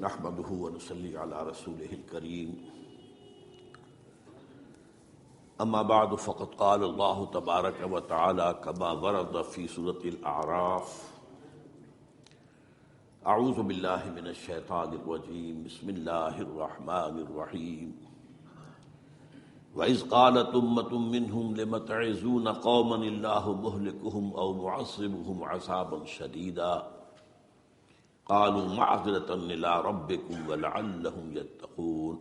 نحمده ونصلي على رسوله الكريم اما بعد فقد قال الله تبارك وتعالى كما ورد في سورة الأعراف اعوذ بالله من الشيطان الرجيم بسم الله الرحمن الرحيم وإذ قالت أمة منهم لم تعظون قوما الله مهلكهم أو معذبهم عذابا شديدا قالوا معذرة إلى ربكم ولعلهم يتقون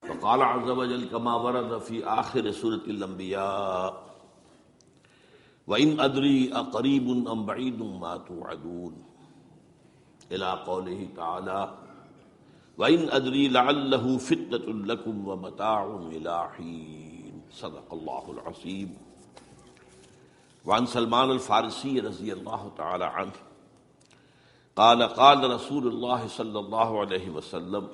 وقال عز وجل كما ورد في آخر سورة الأنبياء وإن أدري أقريب أم بعيد ما توعدون إلى قوله تعالى وإن أدري لعله فتنة لكم ومتاع إلى حين صدق الله العظيم. وعن سلمان الفارسی رضی اللہ تعالی عنہ قال قال رسول اللہ صلی اللہ علیہ وسلم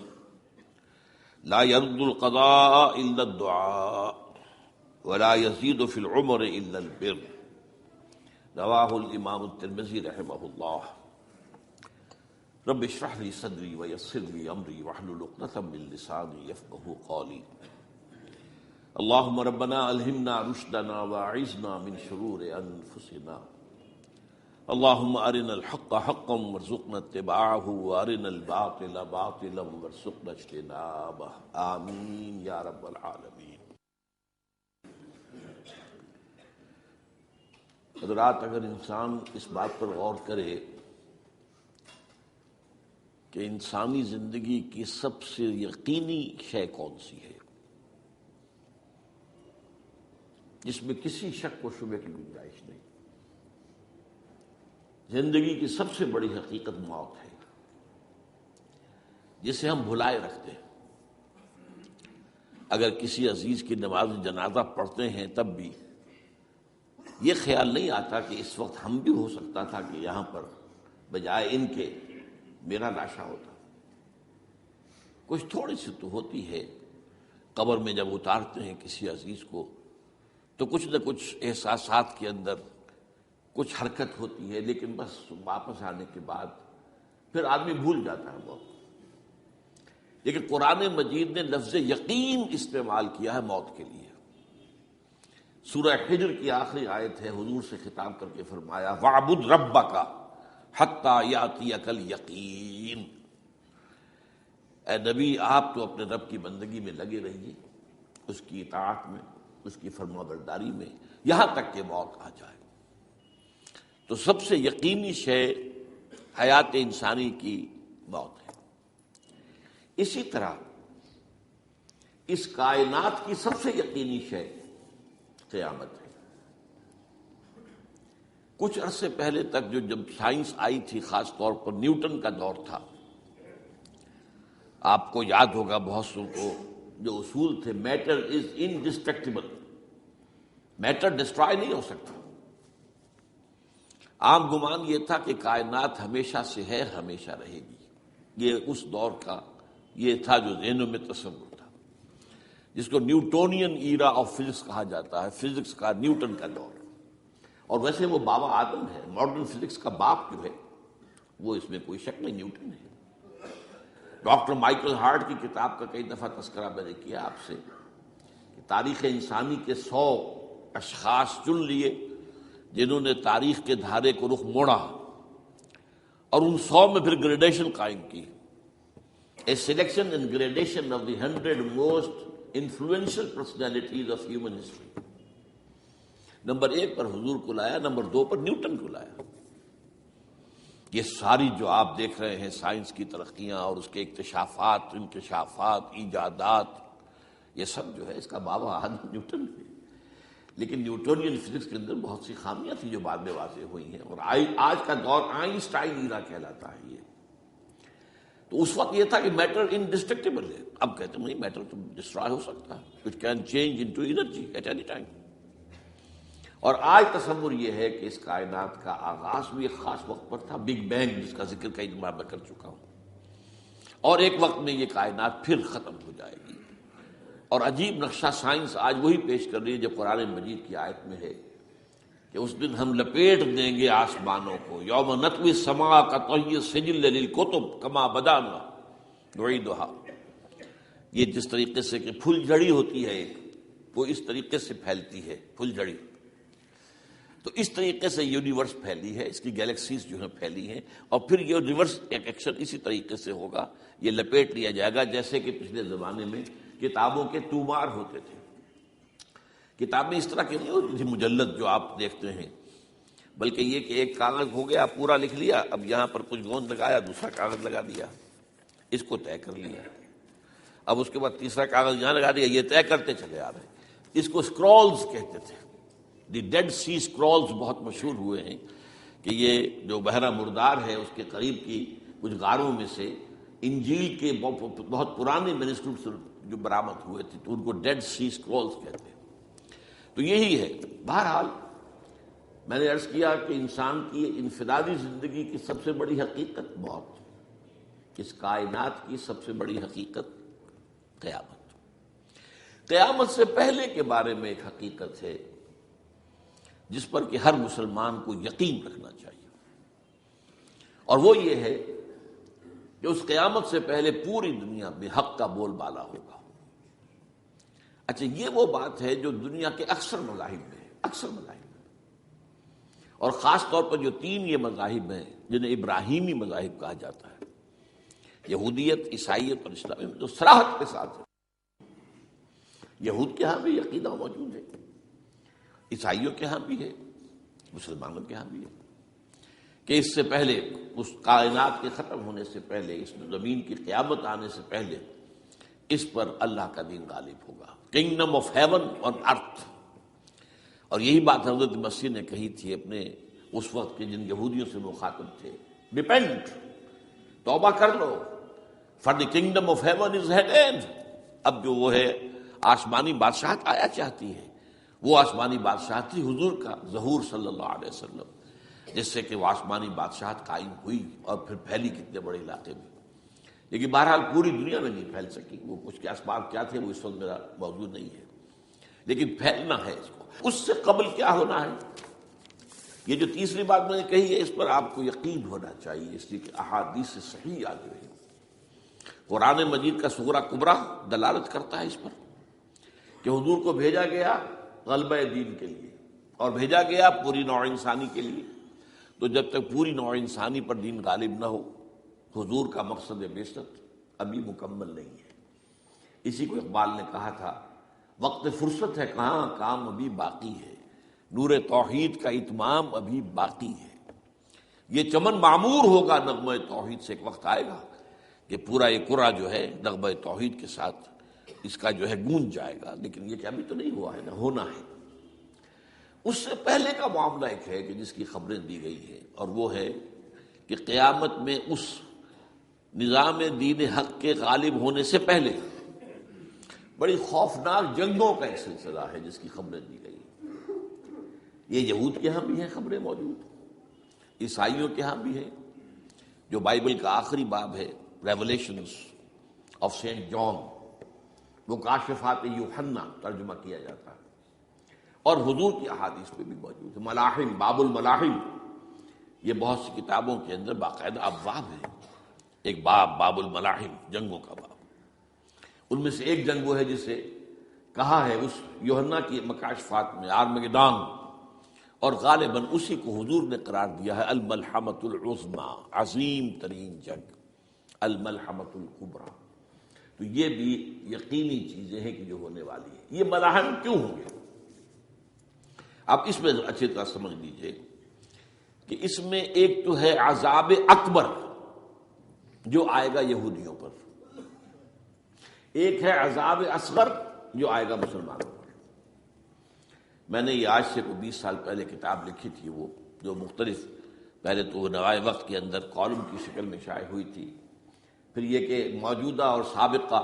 لا يرد القضاء الا الدعاء ولا يزيد في العمر الا البر رواہ الامام الترمذی رحمہ اللہ. رب اشرح لي صدری ويسر لي امری واحلل عقدۃ من لسانی يفقهوا قولی. اللهم ربنا الہمنا رشدنا واعذنا من شرور انفسنا. اللهم ارنا الحق حقا وارزقنا اتباعه وارنا الباطل باطلا وارزقنا اجتنابه آمین یا رب العالمین. حضرات، اگر انسان اس بات پر غور کرے کہ انسانی زندگی کی سب سے یقینی شے کون سی ہے جس میں کسی شک و شبہ کی گنجائش نہیں، زندگی کی سب سے بڑی حقیقت موت ہے جسے ہم بھلائے رکھتے ہیں. اگر کسی عزیز کی نماز جنازہ پڑھتے ہیں تب بھی یہ خیال نہیں آتا کہ اس وقت ہم بھی ہو سکتا تھا کہ یہاں پر بجائے ان کے میرا لاشا ہوتا. کچھ تھوڑی سی تو ہوتی ہے. قبر میں جب اتارتے ہیں کسی عزیز کو تو کچھ نہ کچھ احساسات کے اندر کچھ حرکت ہوتی ہے، لیکن بس واپس آنے کے بعد پھر آدمی بھول جاتا ہے موت. لیکن قرآن مجید نے لفظ یقین استعمال کیا ہے موت کے لیے. سورہ حجر کی آخری آیت ہے، حضور سے خطاب کر کے فرمایا وَاعْبُدْ رَبَّكَ حَتَّى يَأْتِيَكَ الْيَقِينُ. اے نبی، آپ تو اپنے رب کی بندگی میں لگے رہیے، اس کی اطاعت میں، اس کی فرمانبرداری میں، یہاں تک کہ موت آ جائے. تو سب سے یقینی شے حیات انسانی کی موت ہے. اسی طرح اس کائنات کی سب سے یقینی شے قیامت ہے. کچھ عرصے پہلے تک جب سائنس آئی تھی، خاص طور پر نیوٹن کا دور تھا، آپ کو یاد ہوگا بہت سو کو جو اصول تھے، میٹر از انڈسٹرکٹیبل، میٹر ڈسٹرائے نہیں ہو سکتا. عام گمان یہ تھا کہ کائنات ہمیشہ سے ہے، ہمیشہ رہے گی. یہ اس دور کا یہ تھا جو ذہنوں میں تصور تھا، جس کو نیوٹونین ایرا آف فزکس کہا جاتا ہے، فزکس کا نیوٹن کا دور. اور ویسے وہ بابا آدم ہے، ماڈرن فزکس کا باپ جو ہے وہ اس میں کوئی شک نہیں، نیوٹن ہے. ڈاکٹر مائیکل ہارٹ کی کتاب کا کئی دفعہ تذکرہ میں نے کیا آپ سے کہ تاریخ انسانی کے 100 اشخاص چن لیے جنہوں نے تاریخ کے دھارے کو رخ موڑا، اور ان 100 میں پھر گریڈیشن قائم کی. A selection and gradation of the 100 most influential personalities of human history. Number 1 پر حضور کو لایا، نمبر 2 پر نیوٹن کو لایا. یہ ساری جو آپ دیکھ رہے ہیں سائنس کی ترقیاں اور اس کے اکتشافات، انکشافات، ایجادات، یہ سب جو ہے اس کا بابا آدم نیوٹن ہے. لیکن نیوٹونین فزکس کے اندر بہت سی خامیاں تھیں جو بعد میں واضح ہوئی ہیں، اور آج کا دور آئنسٹائن ایرا کہلاتا ہے. یہ تو اس وقت یہ تھا کہ میٹر انڈسٹرکٹیبل ہے. اب کہتے ہیں نہیں، میٹر تو ڈسٹرائے ہو سکتا ہے، it can change into energy at any time. اور آج تصور یہ ہے کہ اس کائنات کا آغاز بھی ایک خاص وقت پر تھا، بگ بینگ، جس کا ذکر کئی دفعہ میں کر چکا ہوں، اور ایک وقت میں یہ کائنات پھر ختم ہو جائے گی. اور عجیب نقشہ سائنس آج وہی پیش کر رہی ہے جو قرآن مجید کی آیت میں ہے کہ اس دن ہم لپیٹ دیں گے آسمانوں کو، یوم نطوی السماء کطی السجل للکتب کما بدانا نعیدھا، یہ جس طریقے سے کہ پھل جھڑی ہوتی ہے ایک، وہ اس طریقے سے پھیلتی ہے پھل جھڑی، تو اس طریقے سے یونیورس پھیلی ہے، اس کی گیلیکسیز جو ہیں پھیلی ہیں، اور پھر یہ ریورس ایکشن اسی طریقے سے ہوگا، یہ لپیٹ لیا جائے گا جیسے کہ پچھلے زمانے میں کتابوں کے تومار ہوتے تھے۔ کتابیں اس طرح کی نہیں ہوتی تھی مجلد جو آپ دیکھتے ہیں، بلکہ یہ کہ ایک کاغذ ہو گیا پورا لکھ لیا، اب یہاں پر کچھ گوند لگایا، دوسرا کاغذ لگا دیا، اس کو طے کر لیا، اب اس کے بعد تیسرا کاغذ یہاں لگا دیا، یہ طے کرتے چلے آ رہے ہیں۔ اس کو اسکرولز کہتے تھے، دی ڈیڈ سی اسکرولز بہت مشہور ہوئے ہیں کہ یہ جو بحیرہ مردار ہے اس کے قریب کی کچھ غاروں میں سے انجیل کے بہت پرانے مینuscripts جو برآمد ہوئے تھے، تو ان کو ڈیڈ سی اسکرولز کہتے ہیں۔ تو یہی ہے۔ بہرحال میں نے عرض کیا کہ انسان کی انفرادی زندگی کی سب سے بڑی حقیقت موت، اس کائنات کی سب سے بڑی حقیقت قیامت۔ قیامت سے پہلے کے بارے میں ایک حقیقت ہے جس پر کہ ہر مسلمان کو یقین رکھنا چاہیے، اور وہ یہ ہے کہ اس قیامت سے پہلے پوری دنیا میں حق کا بول بالا ہوگا۔ اچھا، یہ وہ بات ہے جو دنیا کے اکثر مذاہب میں ہے، اکثر مذاہب میں، اور خاص طور پر جو تین یہ مذاہب ہیں جنہیں ابراہیمی مذاہب کہا جاتا ہے، یہودیت، عیسائیت اور اسلام، میں جو صراحت کے ساتھ ہے۔ یہود کے ہاں بھی عقیدہ موجود ہے، عیسائیوں کے ہاں بھی ہے، مسلمانوں کے ہاں بھی ہے، کہ اس سے پہلے، اس کائنات کے ختم ہونے سے پہلے، اس زمین کی قیامت آنے سے پہلے اس پر اللہ کا دین غالب ہوگا، کنگڈم آف ہیون آن ارتھ۔ اور یہی بات حضرت مسیح نے کہی تھی اپنے اس وقت کے جن یہودیوں سے مخاطب تھے، ریپینٹ، توبہ کر لو، for the kingdom of heaven is at hand. اب جو وہ ہے آسمانی بادشاہت آیا چاہتی ہے، وہ آسمانی بادشاہت تھی حضور کا ظہور صلی اللہ علیہ وسلم، جس سے کہ وہ آسمانی بادشاہت قائم ہوئی اور پھر پھیلی کتنے بڑے علاقے میں، لیکن بہرحال پوری دنیا میں نہیں پھیل سکی، وہ کچھ کے اسباب کیا تھے وہ اس وقت میرا موضوع نہیں ہے، لیکن پھیلنا ہے اس کو۔ اس سے قبل کیا ہونا ہے، یہ جو تیسری بات میں نے کہی ہے، اس پر آپ کو یقین ہونا چاہیے، اس لیے کہ احادیث صحیح آ گئی ہے۔ قرآن مجید کا سورہ کبریٰ دلالت کرتا ہے اس پر کہ حضور کو بھیجا گیا غلبہ دین کے لیے، اور بھیجا گیا پوری نوع انسانی کے لیے، تو جب تک پوری نوع انسانی پر دین غالب نہ ہو، حضور کا مقصد بعثت ابھی مکمل نہیں ہے۔ اسی کو اقبال نے کہا تھا، وقت فرصت ہے کہاں، کام ابھی باقی ہے، نور توحید کا اتمام ابھی باقی ہے۔ یہ چمن معمور ہوگا نغمہ توحید سے، ایک وقت آئے گا کہ پورا یہ قرآن جو ہے نغمہ توحید کے ساتھ اس کا جو ہے گونج جائے گا، لیکن یہ کہ ابھی تو نہیں ہوا ہے، نہ ہونا ہے۔ اس سے پہلے کا معاملہ ایک ہے کہ جس کی خبریں دی گئی ہیں، اور وہ ہے کہ قیامت میں اس نظام دین حق کے غالب ہونے سے پہلے بڑی خوفناک جنگوں کا ایک سلسلہ ہے جس کی خبریں دی گئی ہیں۔ یہ یہود کے ہاں بھی ہیں خبریں موجود، عیسائیوں کے ہاں بھی ہیں، جو بائبل کا آخری باب ہے ریولیشنز آف سینٹ جان، وہ کاشفات یوحنا ترجمہ کیا جاتا ہے، اور حضور کی احادیث پہ بھی موجود ہے۔ ملاحم، باب الملاحم، یہ بہت سی کتابوں کے اندر باقاعدہ ابواب ہیں، ایک باب، باب الملاحم، جنگوں کا باب۔ ان میں سے ایک جنگ وہ ہے جسے کہا ہے اس یوحنا کی مکاشفات میں آرمگدان، اور غالباً اسی کو حضور نے قرار دیا ہے الملحمۃ العظمیٰ، عظیم ترین جنگ، الملحمۃ الکبریٰ۔ تو یہ بھی یقینی چیزیں ہیں کہ جو ہونے والی ہیں۔ یہ ملاحم کیوں ہوں گے؟ آپ اس میں اچھی طرح سمجھ لیجئے کہ اس میں ایک تو ہے عذاب اکبر جو آئے گا یہودیوں پر، ایک ہے عذاب اصغر جو آئے گا مسلمانوں پر۔ میں نے یہ آج سے 20 سال پہلے کتاب لکھی تھی، وہ جو مختلف، پہلے تو وہ نوائے وقت کے اندر کالم کی شکل میں شائع ہوئی تھی، پھر یہ کہ موجودہ اور سابقہ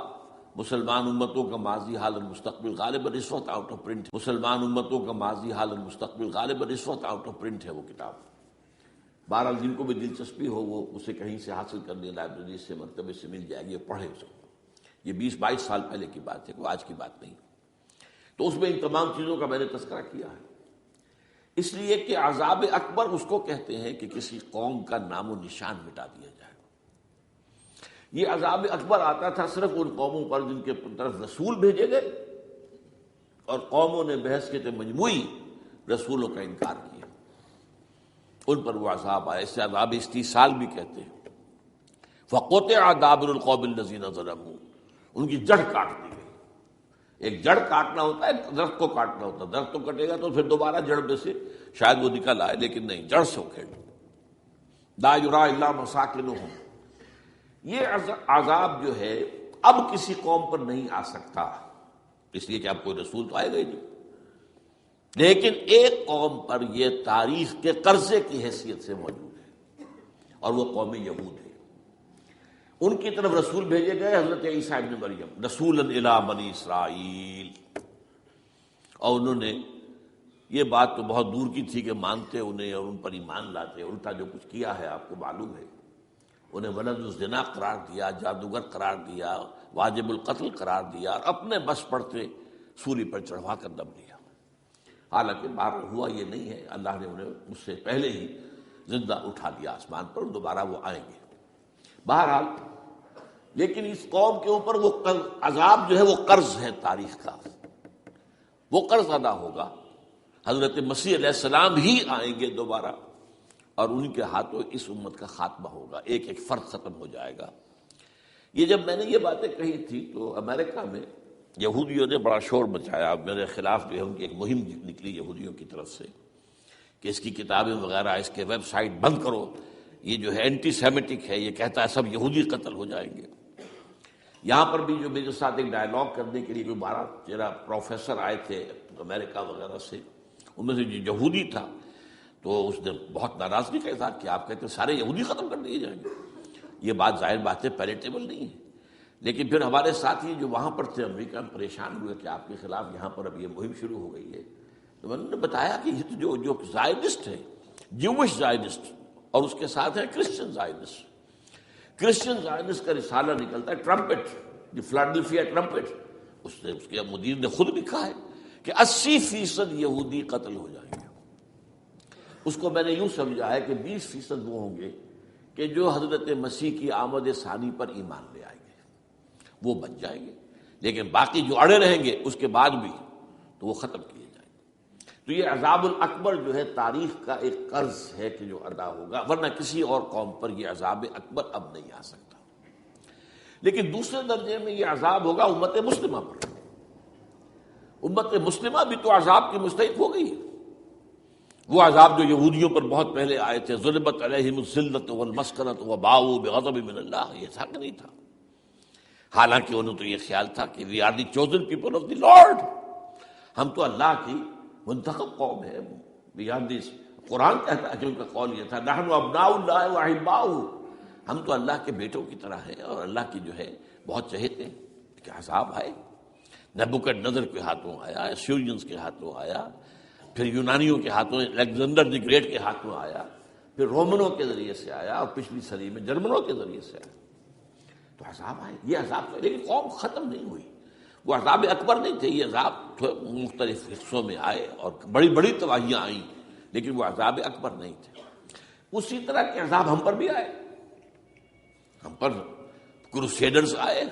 مسلمان امتوں کا ماضی حال اور مستقبل غالباً اس وقت آؤٹ آف پرنٹ، مسلمان امتوں کا ماضی حال اور مستقبل غالباً اس وقت آؤٹ آف پرنٹ ہے وہ کتاب۔ بہرحال جن کو بھی دلچسپی ہو وہ اسے کہیں سے حاصل کر لیں، لائبریری سے، مکتبے سے مل جائے گی، پڑھیں اس کو۔ یہ 20-22 سال پہلے کی بات ہے، کوئی آج کی بات نہیں۔ تو اس میں ان تمام چیزوں کا میں نے تذکرہ کیا ہے اس لیے کہ عذاب اکبر اس کو کہتے ہیں کہ کسی قوم کا نام و نشان مٹا دیا جائے۔ یہ عذاب اکبر آتا تھا صرف ان قوموں پر جن کے طرف رسول بھیجے گئے اور قوموں نے بحثیت مجموعی رسولوں کا انکار کیا، ان پر وہ عذاب آئے۔ اسے عذاب استیصال بھی کہتے ہیں۔ فقطع دابر القوم الذین ظلموا، ان کی جڑ کاٹ دی گئی۔ ایک جڑ کاٹنا ہوتا ہے، درخت کو کاٹنا ہوتا ہے، درخت تو کٹے گا تو پھر دوبارہ جڑ میں سے شاید وہ نکل آئے، لیکن نہیں، جڑ سے اکھیڑ۔ لا یرا الا مساکنہم، یہ عذاب جو ہے اب کسی قوم پر نہیں آ سکتا، اس لیے کہ اب کوئی رسول تو آئے گا ہی نہیں، لیکن ایک قوم پر یہ تاریخ کے قرضے کی حیثیت سے موجود ہے، اور وہ قوم یہود ہے۔ ان کی طرف رسول بھیجے گئے حضرت عیسیٰ ابن مریم، رسولا الی بنی اسرائیل، اور انہوں نے یہ بات تو بہت دور کی تھی کہ مانتے انہیں اور ان پر ایمان لاتے، الٹا جو کچھ کیا ہے آپ کو معلوم ہے۔ انہیں ولد الزنا قرار دیا، جادوگر قرار دیا، واجب القتل قرار دیا، اور اپنے بس پڑتے سولی پر چڑھوا کر دم لیا۔ حالانکہ بار ہوا یہ نہیں ہے، اللہ نے انہیں مجھ سے پہلے ہی زندہ اٹھا لیا آسمان پر، دوبارہ وہ آئیں گے۔ بہرحال لیکن اس قوم کے اوپر وہ عذاب جو ہے وہ قرض ہے تاریخ کا، وہ قرض ادا ہوگا۔ حضرت مسیح علیہ السلام ہی آئیں گے دوبارہ، اور ان کے ہاتھوں اس امت کا خاتمہ ہوگا، ایک ایک فرد ختم ہو جائے گا۔ یہ جب میں نے یہ باتیں کہی تھی تو امریکہ میں یہودیوں نے بڑا شور مچایا، میرے خلاف جو ہے ان کی ایک مہم نکلی یہودیوں کی طرف سے کہ اس کی کتابیں وغیرہ، اس کے ویب سائٹ بند کرو، یہ جو ہے اینٹی سیمیٹک ہے، یہ کہتا ہے سب یہودی قتل ہو جائیں گے۔ یہاں پر بھی جو میرے ساتھ ایک ڈائلاگ کرنے کے لیے کوئی 12-13 پروفیسر آئے تھے امریکہ وغیرہ سے، ان میں سے جو یہودی تھا تو اس نے بہت ناراضگی کا اظہار کیا، آپ کہتے ہیں سارے یہودی ختم کر دیے جائیں گے۔ یہ بات ظاہر بات ہے پیلیٹیبل نہیں ہے، لیکن پھر ہمارے ساتھی جو وہاں پر تھے امریکہ میں پریشان ہوئے کہ آپ کے خلاف یہاں پر اب یہ مہم شروع ہو گئی ہے، تو میں نے بتایا کہ یہ تو جو زائنسٹ ہے، جوش زائنسٹ، اور اس کے ساتھ ہے کرسچن زائنسٹ۔ کرسچن زائنسٹ کا رسالہ نکلتا ہے ٹرمپٹ، دی فلاڈلفیا ٹرمپٹ، اس کے مدیر نے خود لکھا ہے کہ 80% یہودی قتل ہو جائیں گے۔ اس کو میں نے یوں سمجھا ہے کہ 20% وہ ہوں گے کہ جو حضرت مسیح کی آمد ثانی پر ایمان لے آئیں گے، وہ بچ جائیں گے، لیکن باقی جو اڑے رہیں گے اس کے بعد بھی تو وہ ختم کیے جائیں گے۔ تو یہ عذاب الاکبر جو ہے تاریخ کا ایک قرض ہے کہ جو ادا ہوگا، ورنہ کسی اور قوم پر یہ عذاب اکبر اب نہیں آ سکتا۔ لیکن دوسرے درجے میں یہ عذاب ہوگا امت مسلمہ پر۔ امت مسلمہ بھی تو عذاب کی مستحق ہو گئی ہے۔ وہ عذاب جو یہودیوں پر بہت پہلے آئے تھے، ضربت علیہم الذلۃ والمسکنۃ وباؤوا بغضب من اللہ، یہ تھا کہ نہیں تھا؟ حالانکہ انہوں تو یہ خیال تھا کہ we are the chosen people of the lord, ہم تو اللہ کی منتخب قوم ہے۔ وی آر دی، قرآن کہتا ہے کہ ان کا قول یہ تھا نحن ابناء اللہ واحباؤہ، ہم تو اللہ کے بیٹوں کی طرح ہیں اور اللہ کی جو ہے بہت چہیتے ہیں۔ کہ عذاب آئے، نبوکڈنضر کے ہاتھوں آیا، اسیرینز کے ہاتھوں آیا، پھر یونانیوں کے ہاتھوں، الیگزینڈر دی گریٹ کے ہاتھوں آیا، پھر رومنوں کے ذریعے سے آیا، اور پچھلی صدی میں جرمنوں کے ذریعے سے آیا۔ تو عذاب آئے، یہ عذاب، لیکن قوم ختم نہیں ہوئی۔ وہ عذاب اکبر نہیں تھے، یہ عذاب مختلف حصوں میں آئے اور بڑی بڑی تباہیاں آئیں، لیکن وہ عذاب اکبر نہیں تھے۔ اسی طرح کے عذاب ہم پر بھی آئے، ہم پر کروسیڈرز آئے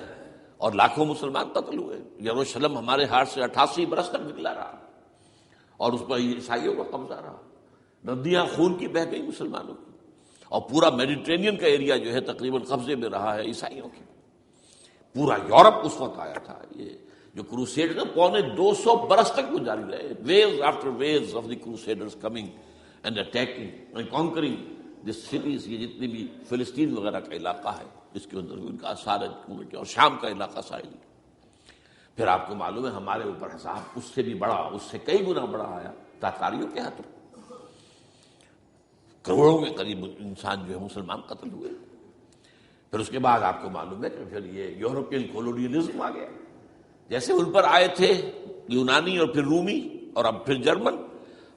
اور لاکھوں مسلمان قتل ہوئے۔ یروشلم ہمارے ہاتھ سے 88 برس تک نکلا رہا، اور اس پر عیسائیوں کا قبضہ رہا، ندیاں خون کی بہہ گئی مسلمانوں کی، اور پورا میڈیٹرینین کا ایریا جو ہے تقریباً قبضے میں رہا ہے عیسائیوں کی۔ پورا یورپ اس وقت آیا تھا۔ یہ جو کروسیڈ نے 250 برس تک وہ جاری رہے، waves after waves of the crusaders coming and attacking and conquering the cities. یہ جتنی بھی فلسطین وغیرہ کا علاقہ ہے اس کے اندر ان کا اثار ہے، اور شام کا علاقہ ساحلی۔ پھر آپ کو معلوم ہے ہمارے اوپر حساب اس سے بھی بڑا، اس سے کئی گنا بڑا آیا تاتاریوں کے ہاتھوں، کروڑوں کے قریب انسان جو ہے مسلمان قتل ہوئے۔ پھر اس کے بعد آپ کو معلوم ہے کہ پھر یہ یورپین کولونیلزم آ گیا، جیسے ان پر آئے تھے یونانی اور پھر رومی اور اب پھر جرمن،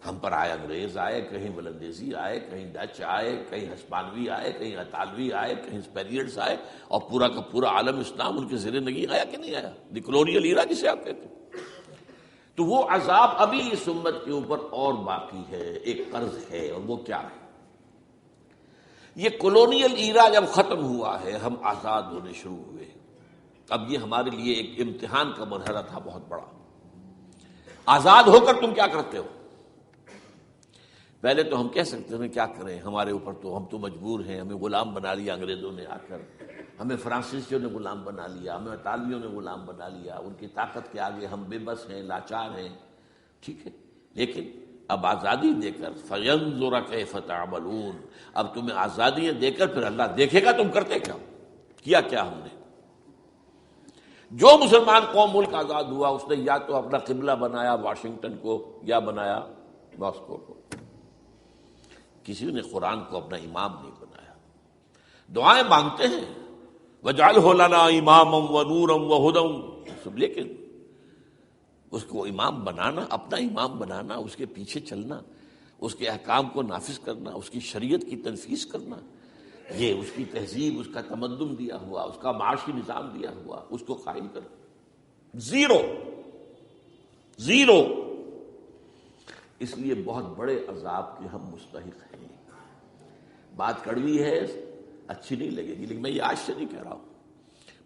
ہم پر آئے انگریز آئے، کہیں ولندیزی آئے، کہیں ڈچ آئے، کہیں ہسپانوی آئے، کہیں اطالوی آئے، کہیں اسپینیئرز آئے، اور پورا کا پورا عالم اسلام ان کے زیر نگین آیا کہ نہیں آیا؟ دی کولونیل ایرا جسے آپ کہتے ہیں۔ تو وہ عذاب ابھی اس امت کے اوپر اور باقی ہے، ایک قرض ہے، اور وہ کیا ہے؟ یہ کولونیل ایرا جب ختم ہوا ہے، ہم آزاد ہونے شروع ہوئے، اب یہ ہمارے لیے ایک امتحان کا مرحلہ تھا بہت بڑا۔ آزاد ہو کر تم کیا کرتے ہو؟ پہلے تو ہم کہہ سکتے ہیں کیا کریں، ہمارے اوپر تو ہم تو مجبور ہیں، ہمیں غلام بنا لیا انگریزوں نے آ کر، ہمیں فرانسیسیوں نے غلام بنا لیا، ہمیں اطالویوں نے غلام بنا لیا، ان کی طاقت کے آگے ہم بے بس ہیں، لاچار ہیں، ٹھیک ہے، لیکن اب آزادی دے کر فَيَنظُرَ كَيْفَ تَعْمَلُونَ، اب تمہیں آزادیاں دے کر پھر اللہ دیکھے گا تم کرتے کیا کیا ہم نے۔ جو مسلمان قوم ملک آزاد ہوا اس نے یا تو اپنا قبلہ بنایا واشنگٹن کو یا بنایا ماسکو کو، کسی نے قرآن کو اپنا امام نہیں بنایا۔ دعائیں مانگتے ہیں وَاجْعَلْهُ لَنَا إِمَامًا وَنُورًا وَهُدًى، لیکن اس کو امام بنانا، اپنا امام بنانا، اس کے پیچھے چلنا، اس کے احکام کو نافذ کرنا، اس کی شریعت کی تنفیذ کرنا، یہ اس کی تہذیب، اس کا تمدن دیا ہوا، اس کا معاشی نظام دیا ہوا، اس کو قائم کرنا، زیرو۔ اس لیے بہت بڑے عذاب کے ہم مستحق ہیں۔ بات کڑوی ہے، اچھی نہیں لگے گی، لیکن میں یہ آج سے نہیں کہہ رہا ہوں،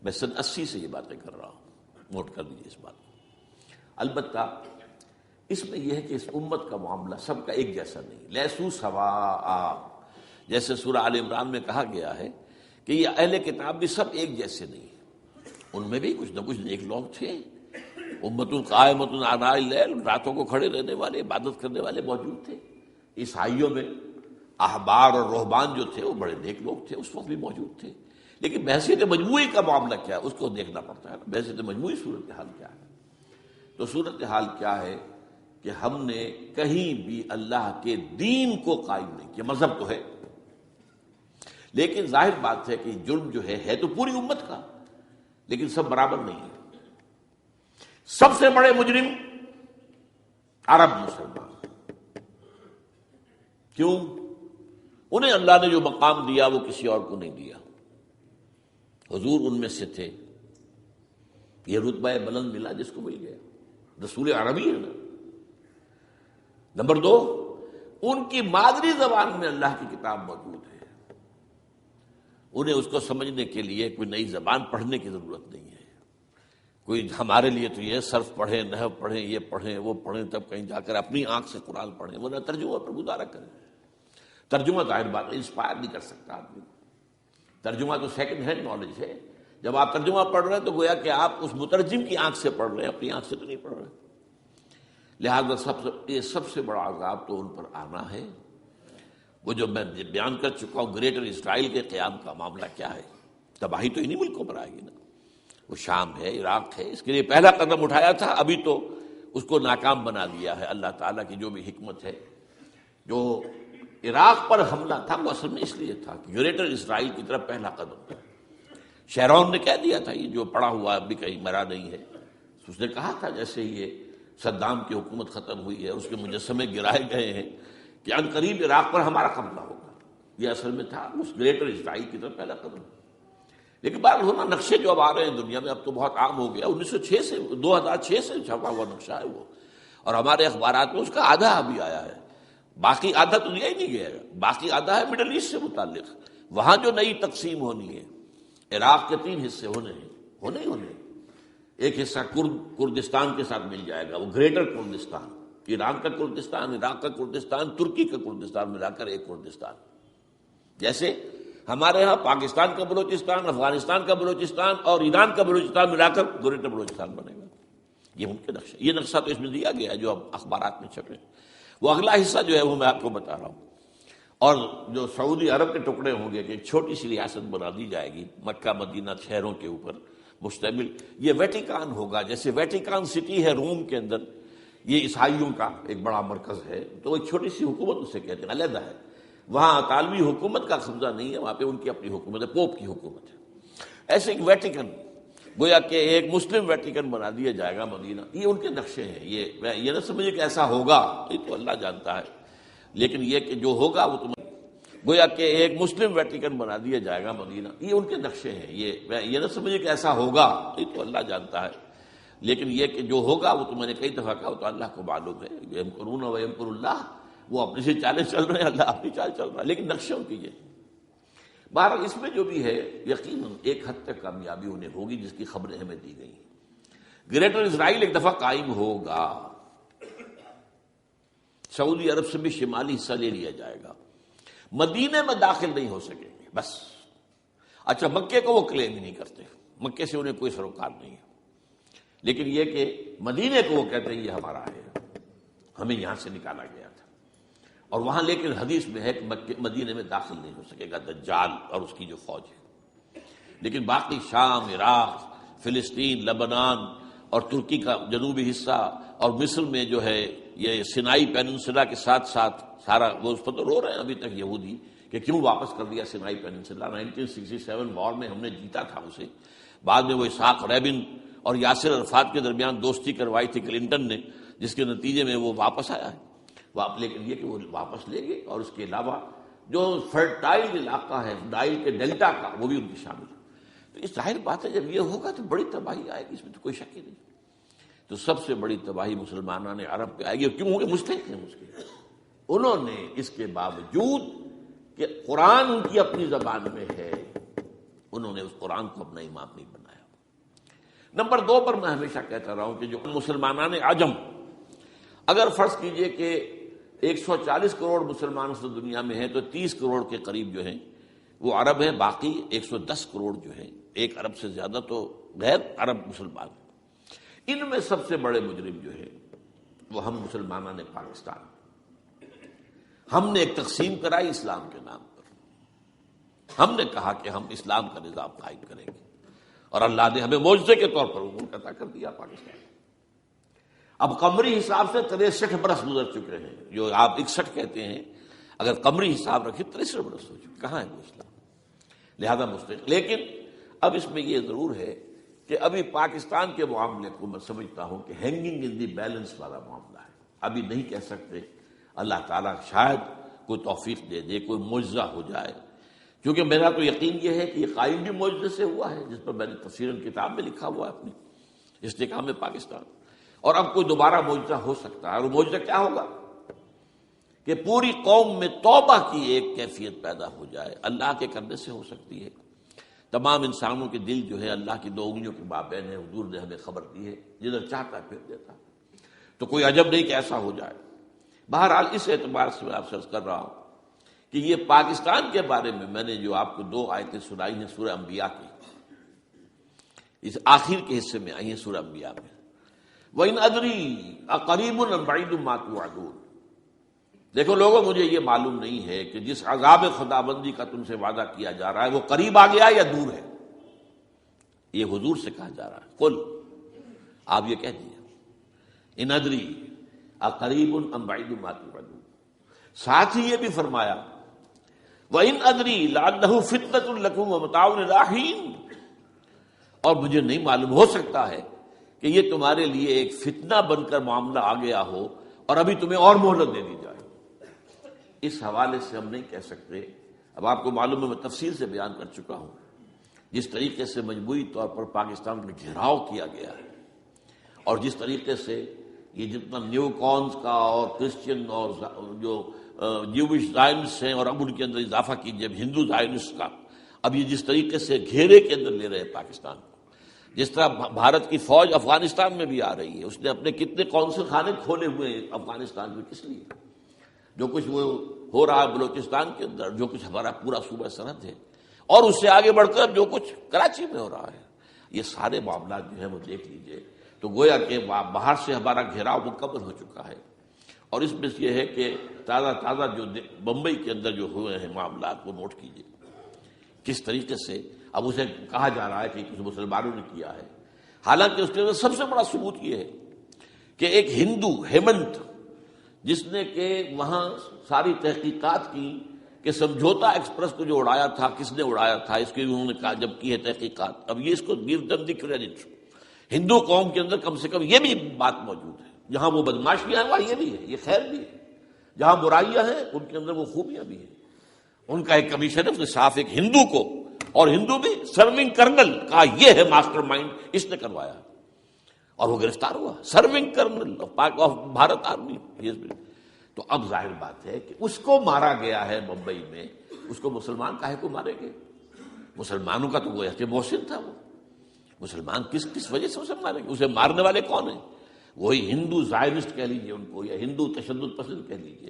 میں سن 80 سے یہ باتیں کر رہا ہوں، نوٹ کر لیجیے اس بات کو۔ البتہ اس میں یہ ہے کہ اس امت کا معاملہ سب کا ایک جیسا نہیں، لیسو سواء، جیسے سورہ آل عمران میں کہا گیا ہے کہ یہ اہل کتاب بھی سب ایک جیسے نہیں، ان میں بھی کچھ نہ کچھ نیک لوگ تھے، امت قائمۃ آناء اللیل، راتوں کو کھڑے رہنے والے، عبادت کرنے والے موجود تھے۔ عیسائیوں میں احبار اور رہبان جو تھے وہ بڑے نیک لوگ تھے، اس وقت بھی موجود تھے، لیکن بحثیت مجموعی کا معاملہ کیا ہے اس کو دیکھنا پڑتا ہے، بحثیت مجموعی صورتحال کیا ہے۔ تو صورتحال کیا ہے کہ ہم نے کہیں بھی اللہ کے دین کو قائم نہیں کیا، مذہب تو ہے لیکن ظاہر بات ہے کہ جرم جو ہے تو پوری امت کا، لیکن سب برابر نہیں ہے۔ سب سے بڑے مجرم عرب مسلمان، کیوں؟ انہیں اللہ نے جو مقام دیا وہ کسی اور کو نہیں دیا، حضور ان میں سے تھے، یہ رتبہ بلند ملا جس کو مل گیا، رسول عربی ہے نا۔ نمبر 2، ان کی مادری زبان میں اللہ کی کتاب موجود ہے، انہیں اس کو سمجھنے کے لیے کوئی نئی زبان پڑھنے کی ضرورت نہیں ہے۔ کوئی ہمارے لیے تو یہ صرف پڑھیں، نحو پڑھیں، یہ پڑھیں، وہ پڑھیں، تب کہیں جا کر اپنی آنکھ سے قرآن پڑھیں، ورنہ ترجمہ پر گزارا کریں۔ ترجمہ ظاہر بات ہے انسپائر نہیں کر سکتا آدمی، ترجمہ تو سیکنڈ ہینڈ نالج ہے۔ جب آپ ترجمہ پڑھ رہے ہیں تو گویا کہ آپ اس مترجم کی آنکھ سے پڑھ رہے ہیں، اپنی آنکھ سے تو نہیں پڑھ رہے۔ لہذا یہ سب سے بڑا عذاب تو ان پر آنا ہے۔ وہ جو میں بیان کر چکا ہوں گریٹر اسرائیل کے قیام کا معاملہ کیا ہے، تباہی تو انہی ملکوں پر آئے گی نا، وہ شام ہے، عراق ہے، اس کے لیے پہلا قدم اٹھایا تھا، ابھی تو اس کو ناکام بنا دیا ہے۔ اللہ تعالیٰ کی جو بھی حکمت ہے، جو عراق پر حملہ تھا وہ اصل میں اس لیے تھا کہ گریٹر اسرائیل کی طرف پہلا قدم تھا۔ شیرون نے کہہ دیا تھا یہ جو پڑا ہوا ابھی کہیں مرا نہیں ہے، اس نے کہا تھا جیسے یہ صدام کی حکومت ختم ہوئی ہے، اس کے مجسمے گرائے گئے ہیں کہ ان قریب عراق پر ہمارا قبضہ ہوگا، یہ اصل میں تھا اس گریٹر اسرائیل کی طرف پہلا قدم۔ لیکن بہرحال ہونا نقشے جو اب آ رہے ہیں دنیا میں اب تو بہت عام ہو گیا، 1906 سے 2006 سے چھپا ہوا نقشہ ہے وہ، اور ہمارے اخبارات میں اس کا آدھا ابھی آیا ہے، باقی آدھا تو لیا ہی نہیں گیا ہے، باقی آدھا ہے مڈل ایسٹ سے متعلق، وہاں جو نئی تقسیم ہونی ہے۔ عراق کے 3 حصے ہونے ہیں، ایک حصہ کردستان کے ساتھ مل جائے گا، وہ گریٹر کردستان، ایران کا کردستان، عراق کا کردستان، ترکی کا کردستان ملا کر ایک کردستان، جیسے ہمارے ہاں پاکستان کا بلوچستان، افغانستان کا بلوچستان اور ایران کا بلوچستان ملا کر گریٹر بلوچستان بنے گا۔ یہ ان کے نقشہ، یہ نقشہ تو اس میں دیا گیا ہے جو اب اخبارات میں چھپے۔ وہ اگلا حصہ جو ہے وہ میں آپ کو بتا رہا ہوں، اور جو سعودی عرب کے ٹکڑے ہوں گے کہ ایک چھوٹی سی ریاست بنا دی جائے گی مکہ مدینہ شہروں کے اوپر مشتمل، یہ ویٹیکان ہوگا، جیسے ویٹیکان سٹی ہے روم کے اندر، یہ عیسائیوں کا ایک بڑا مرکز ہے، تو ایک چھوٹی سی حکومت اسے کہتے ہیں، علیحدہ ہے، وہاں اطالوی حکومت کا قبضہ نہیں ہے، وہاں پہ ان کی اپنی حکومت ہے، پوپ کی حکومت ہے۔ ایسے ایک ویٹیکن، گویا کہ ایک مسلم ویٹیکن بنا دیا جائے گا مدینہ، یہ ان کے نقشے ہیں۔ یہ نہ سمجھے کہ ایسا ہوگا، یہ تو اللہ جانتا ہے، لیکن یہ کہ جو ہوگا وہ تم گویا کہ ایک مسلم ویٹیکن بنا دیا جائے گا مدینہ، یہ ان کے نقشے ہیں۔ یہ نہ سمجھے کہ ایسا ہوگا، یہ تو اللہ جانتا ہے، لیکن یہ کہ جو ہوگا وہ تو میں نے کئی دفعہ کہا، وہ تو اللہ کو معلوم ہے، یمکرون و یمکر اللہ، وہ اپنی سے چالیں چل رہے ہیں، اللہ اپنی چال چل رہا ہے، لیکن نقشوں کی یہ بہرحال اس میں جو بھی ہے یقیناً ایک حد تک کامیابی انہیں ہوگی جس کی خبریں ہمیں دی گئی ہیں۔ گریٹر اسرائیل ایک دفعہ قائم ہوگا، سعودی عرب سے بھی شمالی حصہ لے لیا جائے گا، مدینے میں داخل نہیں ہو سکیں گے بس۔ اچھا، مکے کو وہ کلیم ہی نہیں کرتے، مکے سے انہیں کوئی سروکار نہیں ہے، لیکن یہ کہ مدینے کو وہ کہتے ہیں یہ ہمارا ہے، ہمیں یہاں سے نکالا گیا تھا، اور وہاں لیکن حدیث میں ہے کہ مدینے میں داخل نہیں ہو سکے گا دجال اور اس کی جو فوج ہے، لیکن باقی شام، عراق، فلسطین، لبنان اور ترکی کا جنوبی حصہ اور مصر میں جو ہے یہ سینائی پیننسلا کے ساتھ ساتھ سارا، وہ اس پر تو رو رہے ہیں ابھی تک یہودی کہ کیوں واپس کر دیا سینائی پیننسلا، 1967 وار میں ہم نے جیتا تھا اسے، بعد میں وہ اسحاق ریبن اور یاسر عرفات کے درمیان دوستی کروائی تھی کلنٹن نے، جس کے نتیجے میں وہ واپس آیا ہے، لیکن یہ کہ وہ واپس لے گئے، اور اس کے علاوہ جو فرٹائل علاقہ ہے نائل کے ڈیلٹا کا وہ بھی ان کی شامل ہے۔ تو اس ظاہر بات ہے جب یہ ہوگا تو بڑی تباہی آئے گی، اس میں تو کوئی شک ہی نہیں۔ تو سب سے بڑی تباہی مسلمانان عرب پہ آئے گی، کیوں ہوگی؟ مستحق ہیں اس کے، انہوں نے اس کے باوجود کہ قرآن ان کی اپنی زبان میں ہے، انہوں نے اس قرآن کو اپنا امام نہیں بنایا۔ نمبر 2 پر میں ہمیشہ کہتا رہا ہوں کہ جو مسلمانان عجم، اگر فرض کیجئے کہ 140 کروڑ مسلمان اس دنیا میں ہیں تو 30 کروڑ کے قریب جو ہیں وہ عرب ہیں، باقی 110 کروڑ جو ہیں، 1 ارب سے زیادہ تو غیر عرب مسلمان ہیں۔ ان میں سب سے بڑے مجرم جو ہے وہ ہم مسلمانان پاکستان، ہم نے ایک تقسیم کرائی اسلام کے نام پر، ہم نے کہا کہ ہم اسلام کا نظام قائم کریں گے، اور اللہ نے ہمیں معجزے کے طور پر وہ عطا کر دیا پاکستان۔ اب قمری حساب سے 63 برس گزر چکے ہیں، جو آپ 61 کہتے ہیں، اگر قمری حساب رکھیں 63 برس ہو چکے، کہاں ہے وہ اسلام؟ لہذا مستقل۔ لیکن اب اس میں یہ ضرور ہے کہ ابھی پاکستان کے معاملے کو میں سمجھتا ہوں کہ ہینگنگ ان دی بیلنس والا معاملہ ہے، ابھی نہیں کہہ سکتے، اللہ تعالیٰ شاید کوئی توفیق دے دے، کوئی معجزہ ہو جائے، کیونکہ میرا تو یقین یہ ہے کہ یہ قائم بھی معجزے سے ہوا ہے، جس پر میں نے تفسیراً کتاب میں لکھا ہوا ہے اپنی استحکام پاکستان، اور اب کوئی دوبارہ معجزہ ہو سکتا ہے، اور وہ معجزہ کیا ہوگا کہ پوری قوم میں توبہ کی ایک کیفیت پیدا ہو جائے، اللہ کے کرنے سے ہو سکتی ہے۔ تمام انسانوں کے دل جو ہے اللہ کی 2 انگلیوں کے مابین ہے، حضور نے ہمیں خبر دی ہے، جدھر چاہتا ہے پھر دیتا ہے، تو کوئی عجب نہیں کہ ایسا ہو جائے۔ بہرحال اس اعتبار سے میں آپ سے عرض کر رہا ہوں کہ یہ پاکستان کے بارے میں نے جو آپ کو 2 آیتیں سنائی ہیں سورہ انبیاء کی، اس آخر کے حصے میں آئی ہیں سورہ انبیاء میں، وَإِنْ أَدْرِي أَقَرِيبٌ أَمْ بَعِيدٌ مَا تُوعَدُونَ۔ دیکھو لوگوں، مجھے یہ معلوم نہیں ہے کہ جس عذاب خداوندی کا تم سے وعدہ کیا جا رہا ہے وہ قریب آ گیا یا دور ہے، یہ حضور سے کہا جا رہا ہے، قل، آپ یہ کہہ دیجیے، ان ادری اقریب ام بعید ما توعدون۔ ساتھ ہی یہ بھی فرمایا وَإِنْ أَدْرِي لَعَلَّهُ فِتْنَةٌ لَكُمْ وَمَتَاعٌ إِلَىٰ حِينٍ، اور مجھے نہیں معلوم، ہو سکتا ہے کہ یہ تمہارے لیے ایک فتنہ بن کر معاملہ آ گیا ہو اور ابھی تمہیں اور مہلت دے دی جائے۔ اس حوالے سے ہم نہیں کہہ سکتے، اب آپ کو معلوم ہے میں تفصیل سے بیان کر چکا ہوں جس طریقے سے مجموعی طور پر پاکستان میں گھیراؤ کیا گیا ہے، اور جس طریقے سے یہ جتنا نیو کونز کا اور کرسچن اور جو جیوش زائنسٹ ہیں، اور اب ان کے اندر اضافہ کیجیے اب ہندو زائنسٹ کا، اب یہ جس طریقے سے گھیرے کے اندر لے رہے ہیں پاکستان کو، جس طرح بھارت کی فوج افغانستان میں بھی آ رہی ہے، اس نے اپنے کتنے قونصل خانے کھولے ہوئے ہیں افغانستان میں، کس لیے؟ جو کچھ وہ ہو رہا ہے بلوچستان کے اندر، جو کچھ ہمارا پورا صوبہ سرحد ہے، اور اس سے آگے بڑھ کر جو کچھ کراچی میں ہو رہا ہے، یہ سارے معاملات جو ہیں وہ دیکھ لیجئے تو گویا کہ باہر سے ہمارا گھیراؤ مکمل ہو چکا ہے، اور اس میں یہ ہے کہ تازہ جو بمبئی کے اندر جو ہوئے ہیں معاملات وہ نوٹ کیجئے کس طریقے سے اب اسے کہا جا رہا ہے کہ کچھ مسلمانوں نے کیا ہے، حالانکہ اس کے اندر سب سے بڑا ثبوت یہ ہے کہ ایک ہندو ہیمنت، جس نے کہ وہاں ساری تحقیقات کی کہ سمجھوتا ایکسپریس کو جو اڑایا تھا کس نے اڑایا تھا، اس کی انہوں نے کہا جب کی ہے تحقیقات، اب یہ اس کو گیو دم دی کریڈٹ، ہندو قوم کے اندر کم سے کم یہ بھی بات موجود ہے، جہاں وہ بدماشیاں ہیں وہاں یہ بھی ہے، یہ خیر بھی ہے، جہاں برائیاں ہیں ان کے اندر وہ خوبیاں بھی ہیں۔ ان کا ایک کمیشن ہے، اس نے صاف ایک ہندو کو، اور ہندو بھی سرونگ کرنل کہا یہ ہے ماسٹر مائنڈ، اس نے کروایا، اور وہ گرفتار ہوا، serving kernel of Bharat army. تو اب ظاہر بات ہے کہ اس کو مارا گیا ہے ممبئی میں، اس کو مسلمان کاہے کو مارے گئے؟ مسلمانوں کا تو وہ ایسے محسن تھا، وہ مسلمان کس وجہ سے اسے مارے گئے؟ اسے مارنے والے کون ہیں؟ وہی ہندو زائرسٹ کہہ لیجیے ان کو، یا ہندو تشدد پسند کہہ لیجیے،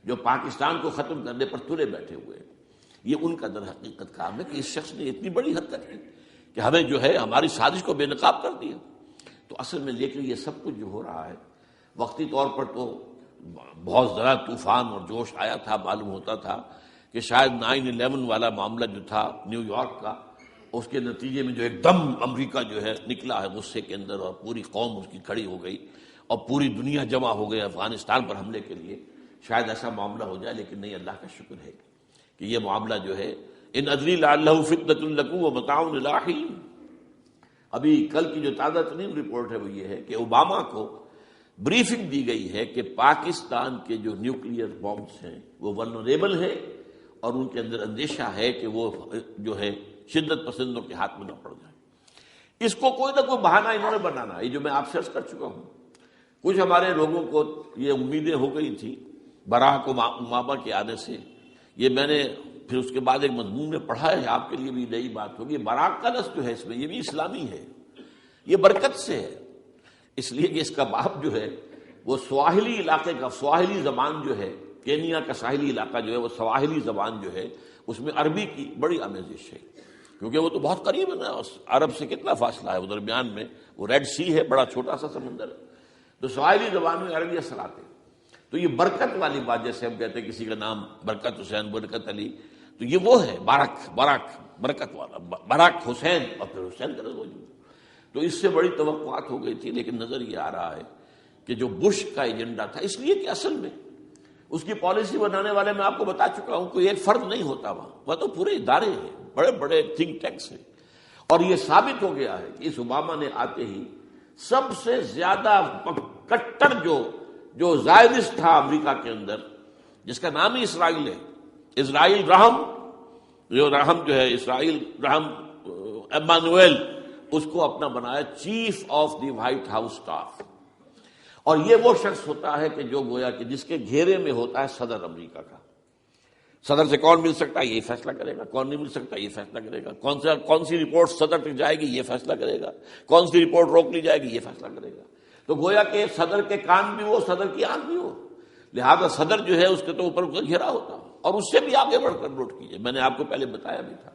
جو پاکستان کو ختم کرنے پر تلے بیٹھے ہوئے۔ یہ ان کا در حقیقت کام ہے کہ اس شخص نے اتنی بڑی حرکت کی کہ ہمیں جو ہے ہماری سازش کو بے نقاب کر دیا۔ تو اصل میں لیکن یہ سب کچھ جو ہو رہا ہے وقتی طور پر تو بہت زیادہ طوفان اور جوش آیا تھا، معلوم ہوتا تھا کہ شاید 9/11 والا معاملہ جو تھا نیو یارک کا، اس کے نتیجے میں جو ایک دم امریکہ جو ہے نکلا ہے غصے کے اندر، اور پوری قوم اس کی کھڑی ہو گئی اور پوری دنیا جمع ہو گئی افغانستان پر حملے کے لیے۔ شاید ایسا معاملہ ہو جائے، لیکن نہیں، اللہ کا شکر ہے کہ یہ معاملہ جو ہے ان ادری لعلہ فتنۃ لکم ومتاع الی حین۔ ابھی کل کی جو تازہ ترین رپورٹ ہے وہ یہ ہے کہ اوباما کو بریفنگ دی گئی ہے کہ پاکستان کے جو نیوکلیئر بامبس ہیں وہ ولنریبل ہے، اور ان کے اندر اندیشہ ہے کہ وہ جو ہے شدت پسندوں کے ہاتھ میں نہ پڑ جائے۔ اس کو کوئی نہ کوئی بہانہ انہوں نے بنانا، یہ جو میں آپ سے عرض کر چکا ہوں۔ کچھ ہمارے لوگوں کو یہ امیدیں ہو گئی تھی براک اوباما کے آنے سے، یہ میں نے پھر اس کے بعد ایک مضمون میں پڑھا ہے، آپ کے لیے بھی نئی بات ہوگی۔ براک کا لفظ جو ہے اس میں یہ بھی اسلامی ہے، یہ برکت سے ہے، اس لیے کہ اس کا باپ جو ہے وہ سواحلی علاقے کا، سواحلی زبان جو ہے، کینیا کا ساحلی علاقہ جو ہے وہ سواحلی زبان جو ہے اس میں عربی کی بڑی آمیزش ہے، کیونکہ وہ تو بہت قریب ہے نا، عرب سے کتنا فاصلہ ہے، وہ درمیان میں وہ ریڈ سی ہے، بڑا چھوٹا سا سمندر ہے، تو سواحلی زبان میں عربی اثرات ہیں۔ تو یہ برکت والی بات، جیسے ہم کہتے ہیں کسی کا نام برکت حسین، برکت علی، تو یہ وہ ہے باراک برکت والا، باراک حسین، اور پھر حسین کا نام۔ تو اس سے بڑی توقعات ہو گئی تھی، لیکن نظر یہ آ رہا ہے کہ جو بش کا ایجنڈا تھا، اس لیے کہ اصل میں اس کی پالیسی بنانے والے میں آپ کو بتا چکا ہوں، کوئی ایک فرد نہیں ہوتا وہاں تو پورے ادارے ہیں، بڑے بڑے تھنک ٹینکس ہیں، اور یہ ثابت ہو گیا ہے کہ اس اوباما نے آتے ہی سب سے زیادہ کٹر جو زائرسٹ تھا امریکہ کے اندر، جس کا نام ہی اسرائیل ہے، اسرائیل رحم جو ہے، اسرائیل رحم ایمانویل، اس کو اپنا بنایا chief of the white house staff. اور یہ وہ شخص ہوتا ہے کہ جو گویا کہ جس کے گھیرے میں ہوتا ہے صدر امریکہ کا۔ صدر سے کون مل سکتا ہے یہ فیصلہ کرے گا، کون نہیں مل سکتا یہ فیصلہ کرے گا، کون سی رپورٹ صدر تک جائے گی یہ فیصلہ کرے گا، کون سی رپورٹ روک لی جائے گی یہ فیصلہ کرے گا۔ تو گویا کہ صدر کے کان بھی ہو، صدر کی آنکھ بھی ہو، لہذا صدر جو ہے اس کے تو اوپر گھیرا ہوتا، اور اس سے بھی آگے بڑھ کر نوٹ کیجیے، میں نے آپ کو پہلے بتایا بھی تھا،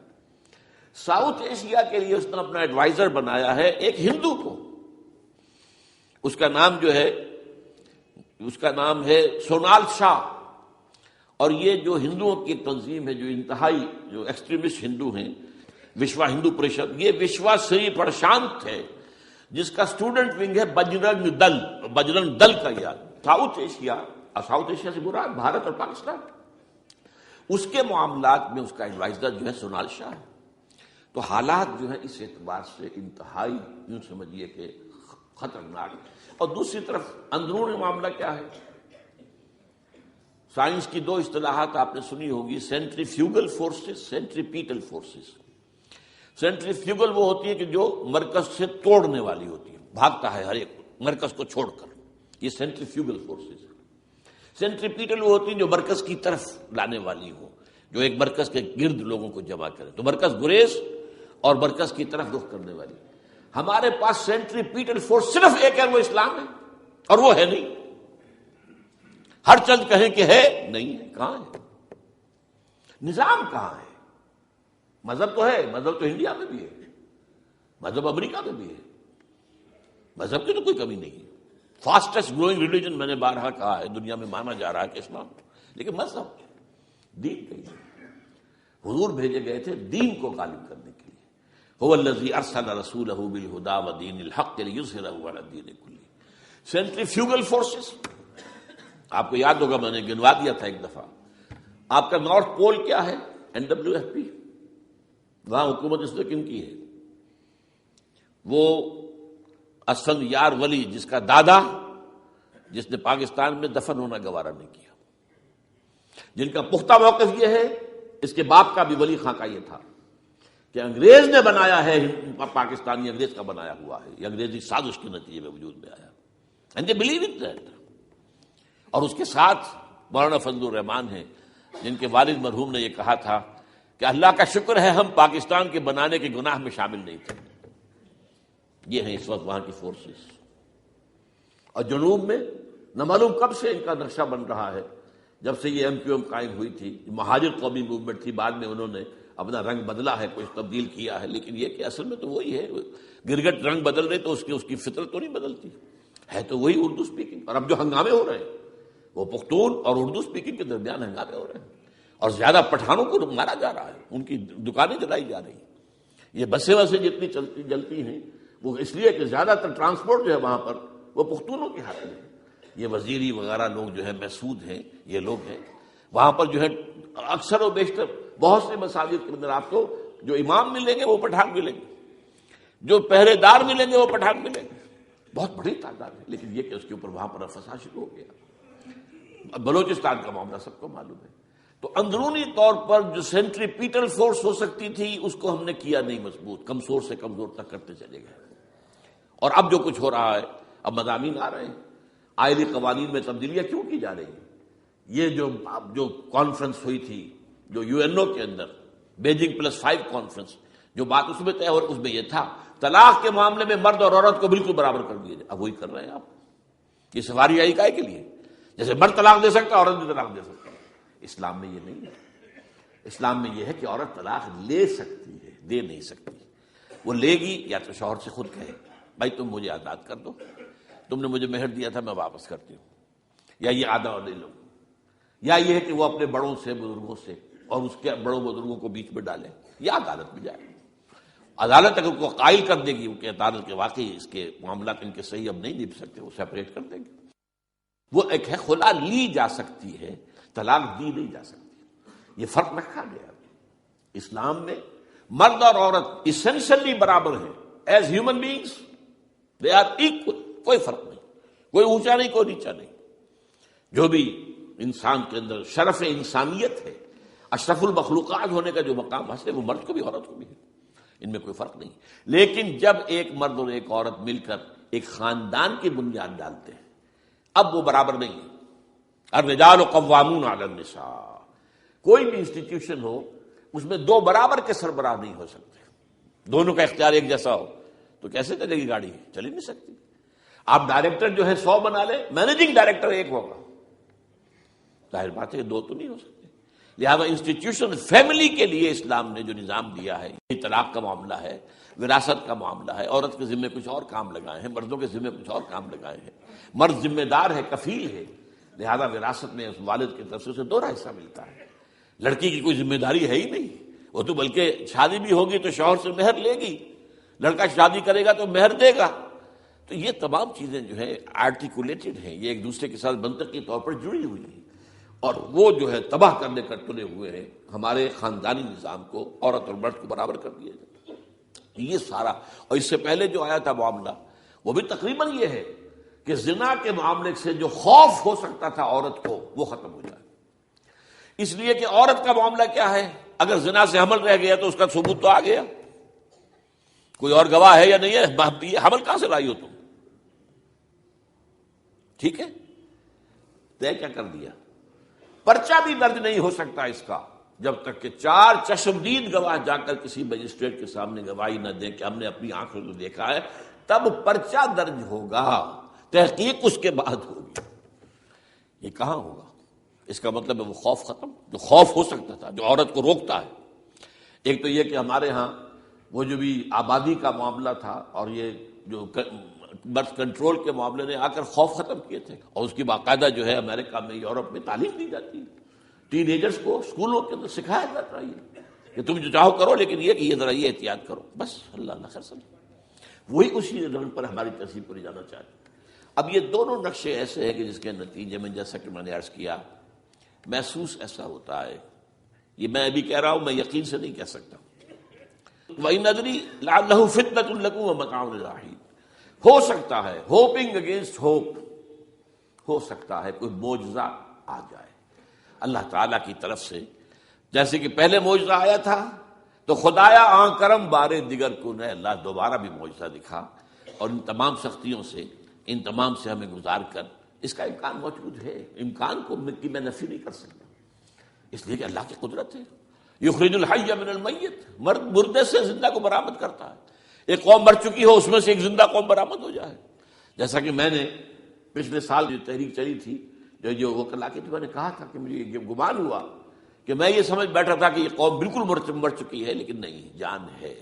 ساؤتھ ایشیا کے لیے اس نے اپنا ایڈوائزر بنایا ہے ایک ہندو کو، اس کا نام ہے سونال شاہ، اور یہ جو ہندوؤں کی تنظیم ہے، جو انتہائی جو ایکسٹریمسٹ ہندو ہیں، وشوا ہندو پریشد، یہ وشوا سری پرشانت ہے، جس کا اسٹوڈنٹ ونگ ہے بجرنگ دل کا یاد ساؤتھ ایشیا سے مراد بھارت اور پاکستان، اس کے معاملات میں اس کا ایڈوائزر جو ہے سونال شاہ ہے۔ تو حالات جو ہے اس اعتبار سے انتہائی یوں سمجھیے کہ خطرناک۔ اور دوسری طرف اندرون معاملہ کیا ہے؟ سائنس کی دو اصطلاحات آپ نے سنی ہوگی، centrifugal forces, centripetal forces. Centrifugal وہ ہوتی ہے کہ جو مرکز سے توڑنے والی ہوتی ہے، بھاگتا ہے ہر ایک مرکز کو چھوڑ کر، یہ سینٹریفیوگل فورسز۔ سینٹریپیٹل وہ ہوتی ہیں جو مرکز کی طرف لانے والی ہو، جو ایک مرکز کے گرد لوگوں کو جمع کرے، تو مرکز گریز اور مرکز کی طرف رخ کرنے والی۔ ہمارے پاس سینٹریپیٹل فورس صرف ایک ہے، وہ اسلام ہے، اور وہ ہے نہیں۔ ہر چند کہیں کہ ہے، نہیں ہے، کہاں ہے؟ نظام کہاں ہے؟ مذہب تو ہے، مذہب تو انڈیا میں بھی ہے، مذہب امریکہ میں بھی ہے، مذہب کی تو کوئی کمی نہیں ہے۔ فاسٹسٹ گروئنگ ریلیجن میں نے بارہا کہا ہے دنیا میں مانا جا رہا ہے کہ اسلام، لیکن مذہب دین نہیں ہے۔ حضور بھیجے گئے تھے دین کو غالب کرنے کے لیے، هو الذی ارسل رسولہ بالہدی ودین الحق لیظہرہ علی الدین کلہ۔ سینٹریفیوگل فورسز آپ کو یاد ہوگا، میں نے گنوا دیا تھا ایک دفعہ۔ آپ کا نارتھ پول کیا ہے؟ NWFP، وہاں حکومت اس نے کن کی ہے؟ وہ اسفند یار ولی، جس کا دادا، جس نے پاکستان میں دفن ہونا گوارا نہیں کیا، جن کا پختہ موقف یہ ہے، اس کے باپ کا بھی ولی خاں کا یہ تھا کہ انگریز نے بنایا ہے، پاکستانی انگریز کا بنایا ہوا ہے، یہ انگریزی سازش کے نتیجے میں وجود میں آیا، and they believe in that. اور اس کے ساتھ مولانا فضل الرحمان ہیں جن کے والد مرحوم نے یہ کہا تھا کہ اللہ کا شکر ہے ہم پاکستان کے بنانے کے گناہ میں شامل نہیں تھے۔ یہ ہیں اس وقت وہاں کی فورسز، اور جنوب میں نہ معلوم کب سے ان کا نقشہ بن رہا ہے، جب سے یہ MQM قائم ہوئی تھی، مہاجر قومی موومنٹ تھی، بعد میں انہوں نے اپنا رنگ بدلا ہے، کچھ تبدیل کیا ہے، لیکن یہ کہ اصل میں تو وہی ہے، گرگٹ رنگ بدل رہے تو اس کی فطرت تو نہیں بدلتی ہے، تو وہی اردو سپیکنگ۔ اور اب جو ہنگامے ہو رہے ہیں وہ پختون اور اردو سپیکنگ کے درمیان ہنگامے ہو رہے ہیں، اور زیادہ پٹھانوں کو مارا جا رہا ہے، ان کی دکانیں جلائی جا رہی ہیں، یہ بسیں جتنی جلتی ہیں وہ اس لیے کہ زیادہ تر ٹرانسپورٹ جو ہے وہاں پر وہ پختونوں کے ہاتھ میں ہے۔ یہ وزیری وغیرہ لوگ جو ہے محسود ہیں، یہ لوگ ہیں وہاں پر جو ہے اکثر و بیشتر بہت سے مساجد کے اندر آپ کو جو امام ملیں گے وہ پٹھان ملیں گے، جو پہرے دار ملیں گے وہ پٹھان ملیں گے، بہت بڑی تعداد ہے۔ لیکن یہ کہ اس کے اوپر وہاں پر فساد شروع ہو گیا۔ بلوچستان کا معاملہ سب کو معلوم ہے۔ تو اندرونی طور پر جو سینٹریپیٹل فورس ہو سکتی تھی اس کو ہم نے کیا نہیں مضبوط، کمزور سے کمزور تک کرتے چلے گئے۔ اور اب جو کچھ ہو رہا ہے، اب مضامین آ رہے ہیں، آئلی قوانین میں تبدیلیاں کیوں کی جا رہی ہیں؟ یہ جو کانفرنس ہوئی تھی جو UNO کے اندر، بیجنگ +5 کانفرنس، جو بات اس میں طے اور اس میں یہ تھا طلاق کے معاملے میں مرد اور عورت کو بالکل برابر کر دیا جائے۔ اب وہی کر رہے ہیں آپ، یہ سفاری آئی کائے کے لیے؟ جیسے مرد طلاق دے سکتا ہے عورت بھی طلاق دے سکتا ہے۔ اسلام میں یہ نہیں ہے، اسلام میں یہ ہے کہ عورت طلاق لے سکتی ہے، دے نہیں سکتی۔ وہ لے گی یا تو شوہر سے خود کہے بھائی تم مجھے آزاد کر دو، تم نے مجھے مہر دیا تھا میں واپس کرتی ہوں، یا یہ آدھا لے لو، یا یہ ہے کہ وہ اپنے بڑوں سے، بزرگوں سے، اور اس کے بڑوں بزرگوں کو بیچ میں ڈالے، یا عدالت میں جائے۔ عدالت اگر کو قائل کر دے گی کہ عدالت کے واقعی اس کے معاملات ان کے صحیح اب نہیں نبھ سکتے، وہ سیپریٹ کر دیں گے۔ وہ ایک ہے خلا لی جا سکتی ہے، طلاق دی نہیں جا سکتی، یہ فرق رکھا گیا۔ اسلام میں مرد اور عورت اسینشلی برابر ہیں، as human beings they are equal, کوئی فرق نہیں، کوئی اونچا نہیں کوئی نیچا نہیں۔ جو بھی انسان کے اندر شرف انسانیت ہے، اشرف المخلوقات ہونے کا جو مقام حاصل ہے، وہ مرد کو بھی عورت کو بھی ہے، ان میں کوئی فرق نہیں۔ لیکن جب ایک مرد اور ایک عورت مل کر ایک خاندان کی بنیاد ڈالتے ہیں، اب وہ برابر نہیں ہے۔ الرجال قوامون علی النساء، کوئی بھی انسٹیٹیوشن ہو اس میں دو برابر کے سربراہ نہیں ہو سکتے، دونوں کا اختیار ایک جیسا ہو تو کیسے چلے گی گاڑی؟ چل ہی نہیں سکتی۔ آپ ڈائریکٹر جو ہے 100 بنا لیں، مینیجنگ ڈائریکٹر ایک ہوگا، ظاہر بات ہے دو تو نہیں ہو سکتے۔ لہذا انسٹیٹیوشن فیملی کے لیے اسلام نے جو نظام دیا ہے، یہ طلاق کا معاملہ ہے، وراثت کا معاملہ ہے، عورت کے ذمہ کچھ اور کام لگائے ہیں، مردوں کے ذمہ کچھ اور کام لگائے ہیں، مرد ذمہ دار ہے، کفیل ہے، لہذا وراثت میں اس والد کی طرف سے دوہرا حصہ ملتا ہے۔ لڑکی کی کوئی ذمہ داری ہے ہی نہیں، وہ تو بلکہ شادی بھی ہوگی تو شوہر سے مہر لے گی، لڑکا شادی کرے گا تو مہر دے گا۔ تو یہ تمام چیزیں جو ہے آرٹیکولیٹڈ ہیں، یہ ایک دوسرے کے ساتھ منطقی طور پر جڑی ہوئی ہیں، اور وہ جو ہے تباہ کرنے کر تلے ہوئے ہیں ہمارے خاندانی نظام کو، عورت اور مرد کو برابر کر دیا جائے۔ یہ سارا، اور اس سے پہلے جو آیا تھا معاملہ وہ بھی تقریباً یہ ہے کہ زنا کے معاملے سے جو خوف ہو سکتا تھا عورت کو وہ ختم ہو جائے، اس لیے کہ عورت کا معاملہ کیا ہے، اگر زنا سے حمل رہ گیا تو اس کا ثبوت تو آ گیا، کوئی اور گواہ ہے یا نہیں ہے، یہ حمل کہاں سے لائی ہو تم؟ ٹھیک ہے، طے کیا کر دیا؟ پرچہ بھی درج نہیں ہو سکتا اس کا جب تک کہ 4 چشمدید گواہ جا کر کسی مجسٹریٹ کے سامنے گواہی نہ دیں کہ ہم نے اپنی آنکھوں سے دیکھا ہے، تب پرچہ درج ہوگا، تحقیق اس کے بعد ہوگی۔ یہ کہاں ہوگا؟ اس کا مطلب ہے وہ خوف ختم، جو خوف ہو سکتا تھا، جو عورت کو روکتا ہے۔ ایک تو یہ کہ ہمارے ہاں وہ جو بھی آبادی کا معاملہ تھا اور یہ جو برتھ کنٹرول کے معاملے نے آ کر خوف ختم کیے تھے، اور اس کی باقاعدہ جو ہے امریکہ میں، یورپ میں تعلیم دی جاتی ہے، ٹین ایجرز کو اسکولوں کے اندر سکھایا جاتا ہے کہ تم جو چاہو کرو، لیکن یہ کہ یہ ذرا یہ احتیاط کرو، بس اللہ نہ خیر سمجھے۔ وہی اسی رنگ پر ہماری تہذیب کو لے جانا چاہتے ہیں۔ اب یہ دونوں نقشے ایسے ہیں کہ جس کے نتیجے میں، جیسا کہ میں نے عرض کیا، محسوس ایسا ہوتا ہے، یہ میں ابھی کہہ رہا ہوں، میں یقین سے نہیں کہہ سکتا۔ وَإِنْ أَدْرِي لَعَلَّهُ فِتْنَةٌ لَكُمْ وَمَتَاعٌ إِلَىٰ حِينٍ، ہو سکتا ہے، ہوپنگ اگینسٹ ہوپ، ہو سکتا ہے کوئی معجزہ آ جائے اللہ تعالیٰ کی طرف سے، جیسے کہ پہلے معجزہ آیا تھا تو خدایا آن کرم بارے دیگر کو نے اللہ دوبارہ بھی معجزہ دکھا، اور ان تمام سختیوں سے، ان تمام سے ہمیں گزار کر اس کا امکان موجود ہے، امکان کو میں نفی نہیں کر سکتا، اس لیے کہ اللہ کی قدرت ہے۔ یخرج الحی من المیت، مردے سے زندہ کو برآمد کرتا ہے۔ ایک قوم مر چکی ہو، اس میں سے ایک زندہ قوم برآمد ہو جائے، جیسا کہ میں نے پچھلے سال جو تحریک چلی تھی، جو وہ کلا کی تھی، میں نے کہا تھا کہ مجھے یہ گمان ہوا کہ میں یہ سمجھ بیٹھا تھا کہ یہ قوم بالکل مر چکی ہے، لیکن نہیں، جان ہے۔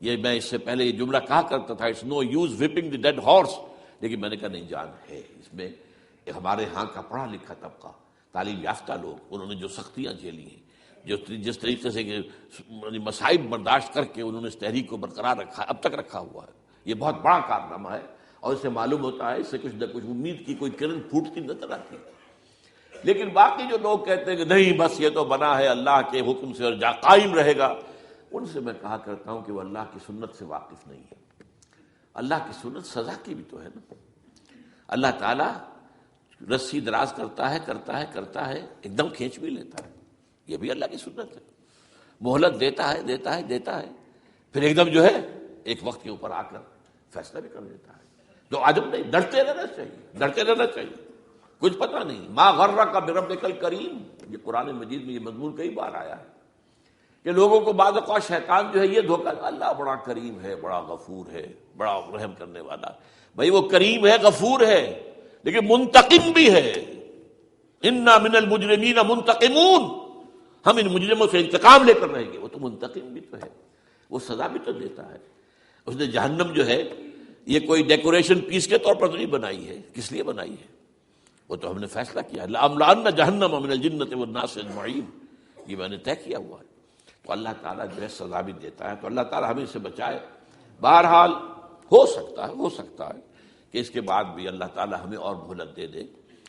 یہ میں اس سے پہلے یہ جملہ کہا کرتا تھا، it's no use whipping the dead horse, لیکن میں نے کہا نہیں، جان ہے اس میں۔ ہمارے ہاں کا پڑھا لکھا طبقہ، تعلیم یافتہ لوگ، انہوں نے جو سختیاں جھیلی ہیں، جس طریقے سے مصائب برداشت کر کے انہوں نے اس تحریک کو برقرار رکھا، اب تک رکھا ہوا ہے، یہ بہت بڑا کارنامہ ہے، اور اس سے معلوم ہوتا ہے، اس سے کچھ نہ کچھ امید کی کوئی کرن پھوٹتی نظر آتی ہے۔ لیکن باقی جو لوگ کہتے ہیں کہ نہیں بس یہ تو بنا ہے اللہ کے حکم سے اور قائم رہے گا، ان سے میں کہا کرتا ہوں کہ وہ اللہ کی سنت سے واقف نہیں ہے۔ اللہ کی سنت سزا کی بھی تو ہے نا۔ اللہ تعالیٰ رسی دراز کرتا ہے، ایک دم کھینچ بھی لیتا ہے، یہ بھی اللہ کی سنت ہے۔ مہلت دیتا ہے، پھر ایک دم جو ہے ایک وقت کے اوپر آ کر فیصلہ بھی کر دیتا ہے۔ جو عجب نہیں، ڈرتے رہنا چاہیے، کچھ پتہ نہیں۔ ما غرک بربک الکریم، یہ قرآن مجید میں یہ مضمون کئی بار آیا ہے کہ لوگوں کو بعض اوقات شیطان جو ہے یہ دھوکہ، اللہ بڑا کریم ہے، بڑا غفور ہے، بڑا رحم کرنے والا۔ بھائی وہ کریم ہے، غفور ہے، لیکن منتقم بھی ہے۔ انا من المجرمین منتقمون، ہم ان مجرموں سے انتقام لے کر رہیں گے۔ وہ تو منتقم بھی تو ہے، وہ سزا بھی تو دیتا ہے۔ اس نے جہنم جو ہے یہ کوئی ڈیکوریشن پیس کے طور پر تو نہیں بنائی ہے، کس لیے بنائی ہے؟ وہ تو ہم نے فیصلہ کیا، لَأَمْلَأَنَّ جَهَنَّمَ مِنَ الْجِنَّةِ وَالنَّاسِ أَجْمَعِينَ، یہ میں نے طے کیا ہوا ہے۔ تو اللہ تعالیٰ جو ہے سزا بھی دیتا ہے، تو اللہ تعالیٰ ہمیں اس سے بچائے۔ بہرحال ہو سکتا ہے کہ اس کے بعد بھی اللہ تعالیٰ ہمیں اور مہلت دے دے،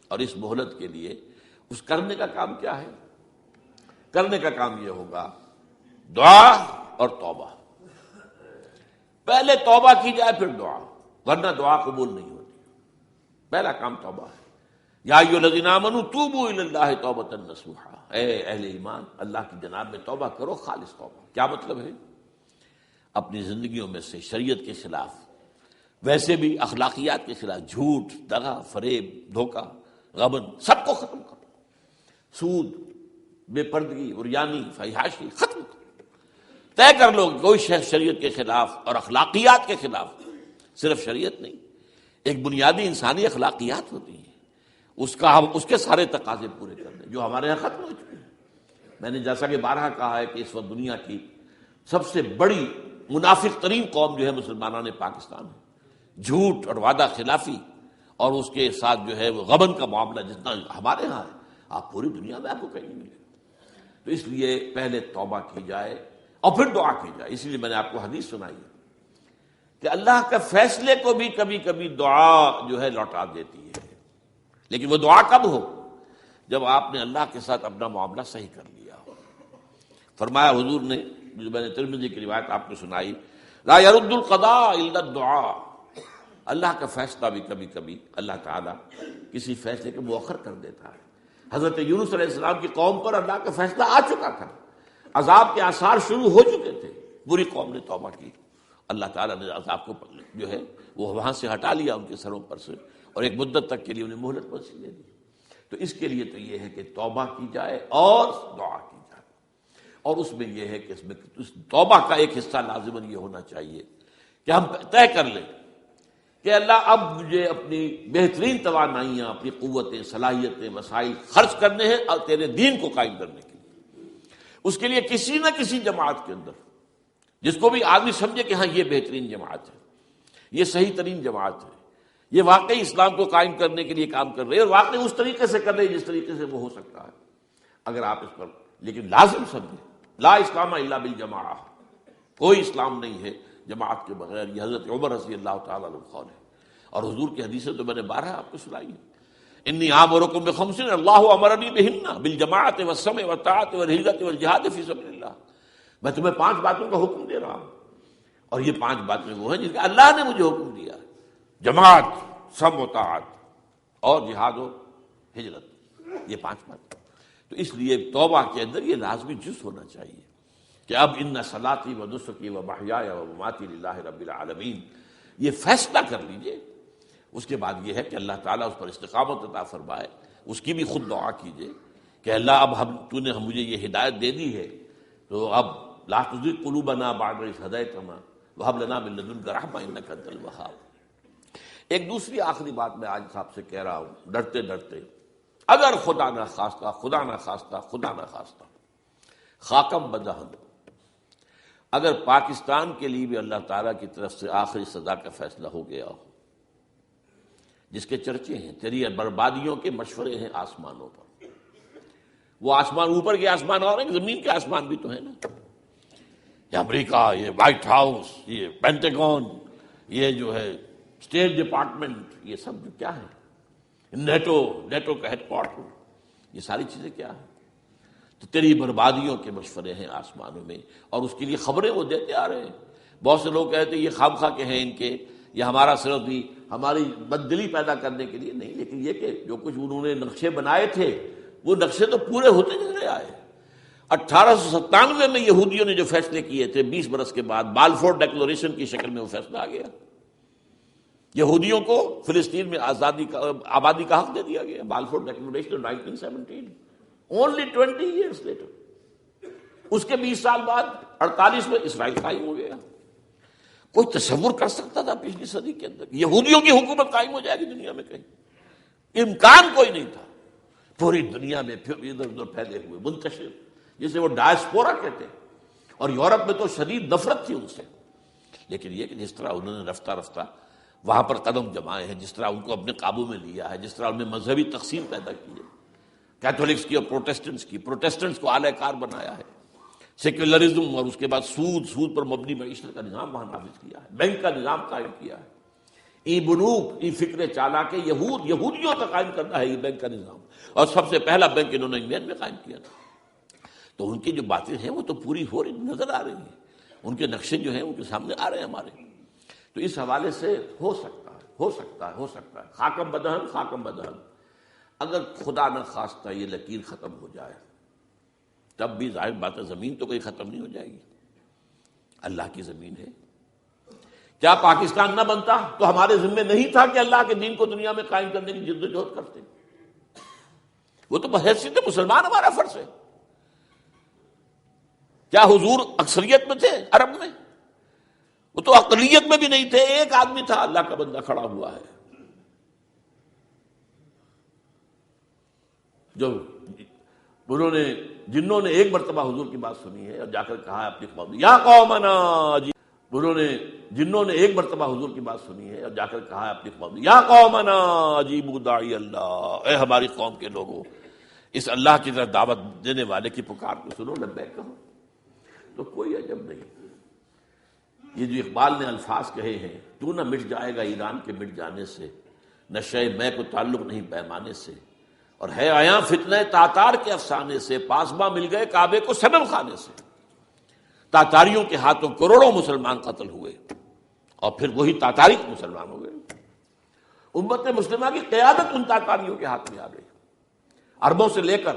اور اس مہلت کے لیے اس کرنے کا کام کیا ہے؟ کرنے کا کام یہ ہوگا دعا اور توبہ۔ پہلے توبہ کی جائے پھر دعا، ورنہ دعا قبول نہیں ہوتی۔ پہلا کام توبہ ہے۔ یا ایھا الذین آمنوا توبوا الی اللہ توبۃ نصوحا، اے اہل ایمان اللہ کی جناب میں توبہ کرو، خالص توبہ۔ کیا مطلب ہے؟ اپنی زندگیوں میں سے شریعت کے خلاف، ویسے بھی اخلاقیات کے خلاف، جھوٹ، دغا، فریب، دھوکہ، غبن، سب کو ختم کرو۔ سود، بے پردگی، عریانی، فحاشی ختم کرو۔ طے کر لو کوئی شخص شریعت کے خلاف اور اخلاقیات کے خلاف، صرف شریعت نہیں، ایک بنیادی انسانی اخلاقیات ہوتی ہیں، اس کے سارے تقاضے پورے کرنے جو ہمارے یہاں ختم ہو چکے ہیں۔ میں نے جیسا کہ بارہا کہا ہے کہ اس وقت دنیا کی سب سے بڑی منافق ترین قوم جو ہے مسلمانان پاکستان ہے۔ جھوٹ اور وعدہ خلافی اور اس کے ساتھ جو ہے وہ غبن کا معاملہ جتنا ہمارے ہاں ہے، آپ پوری دنیا میں آپ کو کہیں نہیں ملے۔ تو اس لیے پہلے توبہ کی جائے اور پھر دعا کی جائے۔ اسی لیے میں نے آپ کو حدیث سنائی ہے کہ اللہ کے فیصلے کو بھی کبھی کبھی دعا جو ہے لوٹا دیتی ہے، لیکن وہ دعا کب ہو؟ جب آپ نے اللہ کے ساتھ اپنا معاملہ صحیح کر لیا ہو۔ فرمایا حضور نے، جو میں نے ترمذی کی روایت آپ کو سنائی، لا يرد القضاء الا الدعاء، اللہ کا فیصلہ بھی کبھی کبھی اللہ تعالیٰ کسی فیصلے کو مؤخر کر دیتا ہے۔ حضرت یونس علیہ السلام کی قوم پر اللہ کا فیصلہ آ چکا تھا، عذاب کے آثار شروع ہو چکے تھے، پوری قوم نے توبہ کی، اللہ تعالیٰ نے عذاب کو جو ہے وہ وہاں سے ہٹا لیا ان کے سروں پر سے، اور ایک مدت تک کے لیے انہیں مہلت وسیع دے دی۔ تو اس کے لیے تو یہ ہے کہ توبہ کی جائے اور دعا کی جائے، اور اس میں یہ ہے کہ اس میں توبہ کا ایک حصہ لازماً یہ ہونا چاہیے کہ ہم طے کر لیں کہ اللہ اب مجھے اپنی بہترین توانائیاں، اپنی قوتیں، صلاحیتیں، وسائل خرچ کرنے ہیں اور تیرے دین کو قائم کرنے کے لیے۔ اس کے لیے کسی نہ کسی جماعت کے اندر، جس کو بھی آدمی سمجھے کہ ہاں یہ بہترین جماعت ہے، یہ صحیح ترین جماعت ہے، یہ واقعی اسلام کو قائم کرنے کے لیے کام کر رہے ہیں، اور واقعی اس طریقے سے کر رہے ہیں جس طریقے سے وہ ہو سکتا ہے، اگر آپ اس پر، لیکن لازم سمجھیں لا اسلام الا بالجماعہ، کوئی اسلام نہیں ہے جماعت کے بغیر۔ یہ حضرت عمر رضی اللہ تعالیٰ عنہ قول ہے، اور حضور کی حدیثیں تو میں نے 12 آپ کو سنائی ہے۔ انی آمرکم بخمس اللہ امرنی بہن بالجماعۃ والسمع والطاعۃ والہجرۃ والجہاد فی سبیل اللہ، میں تمہیں 5 باتوں کا حکم دے رہا ہوں، اور یہ 5 باتیں وہ ہیں جس کا اللہ نے مجھے حکم دیا، جماعت، سمع و طاعت اور جہاد و ہجرت، یہ 5 باتیں۔ تو اس لیے توبہ کے اندر یہ لازمی جز ہونا چاہیے کہ اب ان صلاتی و نسکی و محیای و مماتی للہ رب العالمین، یہ فیصلہ کر لیجئے۔ اس کے بعد یہ ہے کہ اللہ تعالیٰ اس پر استقامت عطا فرمائے، اس کی بھی خود دعا کیجئے کہ اللہ اب تو نے مجھے یہ ہدایت دے دی ہے، تو اب لا تزغ قلوبنا بعد اذ ہدیتنا وہب لنا من لدنک رحمۃ انک انت الوہاب۔ ایک دوسری آخری بات میں آج صاحب سے کہہ رہا ہوں، ڈرتے ڈرتے، اگر خدا نہ خواستہ خاکم بدہن، اگر پاکستان کے لیے بھی اللہ تعالیٰ کی طرف سے آخری سزا کا فیصلہ ہو گیا ہو، جس کے چرچے ہیں، تیری بربادیوں کے مشورے ہیں آسمانوں پر، وہ آسمان اوپر کے آسمان اور ہیں، زمین کے آسمان بھی تو ہیں نا، یہ امریکہ، یہ وائٹ ہاؤس، یہ پینٹاگون، یہ جو ہے اسٹیٹ ڈپارٹمنٹ، یہ سب جو کیا ہے، نیٹو کا ہیڈ کوارٹر، یہ ساری چیزیں کیا ہیں؟ تو تیری بربادیوں کے مشورے ہیں آسمانوں میں، اور اس کے لیے خبریں وہ دیتے آ رہے ہیں۔ بہت سے لوگ کہتے ہیں یہ خام خواہ کے ہیں ان کے، یہ ہمارا صرف بھی ہماری بددلی پیدا کرنے کے لیے نہیں، لیکن یہ کہ جو کچھ انہوں نے نقشے بنائے تھے وہ نقشے تو پورے ہوتے چلے آئے۔ 1897 میں یہودیوں نے جو فیصلے کیے تھے، 20 برس کے بعد بالفور ڈیکلریشن کی شکل میں وہ فیصلہ آ گیا، یہودیوں کو فلسطین میں آبادی کا حق دے دیا گیا، Balfour declaration 1917، only 20 years later۔ اس کے 20 سال بعد 48 میں اسرائیل قائم ہو گیا۔ کوئی تصور کر سکتا تھا پچھلی صدی کے اندر یہودیوں کی حکومت قائم ہو جائے گی دنیا میں؟ کہیں امکان کوئی نہیں تھا۔ پوری دنیا میں پھر ادھر ادھر پھیلے ہوئے، منتشر، جسے وہ ڈائسپورا کہتے ہیں، اور یورپ میں تو شدید نفرت تھی ان سے، لیکن یہ کہ جس طرح انہوں نے رفتہ رفتہ وہاں پر قدم جمائے ہیں، جس طرح ان کو اپنے قابو میں لیا ہے، جس طرح ان میں مذہبی تقسیم پیدا کی ہے، کیتھولکس کی اور پروٹیسٹنٹس کو اعلی کار بنایا ہے، سیکولرزم اور اس کے بعد سود پر مبنی معیشت کا نظام وہاں نافذ کیا ہے، بینک کا نظام قائم کیا ہے، ای بنوک، ای فکر چالاک یہودیوں کا قائم کرنا ہے یہ بینک کا نظام، اور سب سے پہلا بینک انہوں نے انگلینڈ میں قائم کیا تھا۔ تو ان کی جو باتیں ہیں وہ تو پوری ہو رہی نظر آ رہی ہیں، ان کے نقشے جو ہیں ان کے سامنے آ رہے ہیں ہمارے۔ تو اس حوالے سے ہو سکتا ہے خاکم بدہن، اگر خدا نہ خواستہ یہ لکیر ختم ہو جائے، تب بھی ظاہر بات ہے زمین تو کوئی ختم نہیں ہو جائے گی، اللہ کی زمین ہے۔ کیا پاکستان نہ بنتا تو ہمارے ذمے نہیں تھا کہ اللہ کے دین کو دنیا میں قائم کرنے کی جد و جہد کرتے؟ وہ تو بحیثیت مسلمان ہمارا فرض ہے۔ کیا حضور اکثریت میں تھے عرب میں؟ وہ تو اقلیت میں بھی نہیں تھے، ایک آدمی تھا اللہ کا بندہ کھڑا ہوا ہے، جو جنہوں نے ایک مرتبہ حضور کی بات سنی ہے اور جا کر کہا ہے اپنی قوم، یا قومنا، جنہوں نے ایک مرتبہ حضور کی بات سنی ہے اور جا کر کہا ہے اپنی قوم، یا قومنا اجیبوا داعی اللہ، اے ہماری قوم کے لوگوں، اس اللہ کی طرف دعوت دینے والے کی پکار کو سنو، لبیک کہو۔ تو کوئی عجب نہیں، یہ جو اقبال نے الفاظ کہے ہیں، تو نہ مٹ جائے گا ایران کے مٹ جانے سے، نشے میں کو تعلق نہیں پیمانے سے، اور ہے آیا فتنہ تاتار کے افسانے سے، پاسباں مل گئے کعبے کو صنم خانے سے۔ تاتاریوں کے ہاتھوں کروڑوں مسلمان قتل ہوئے، اور پھر وہی تاتاری مسلمان ہو گئے۔ امت مسلمہ کی قیادت ان تاتاریوں کے ہاتھ میں آ گئی، عربوں سے لے کر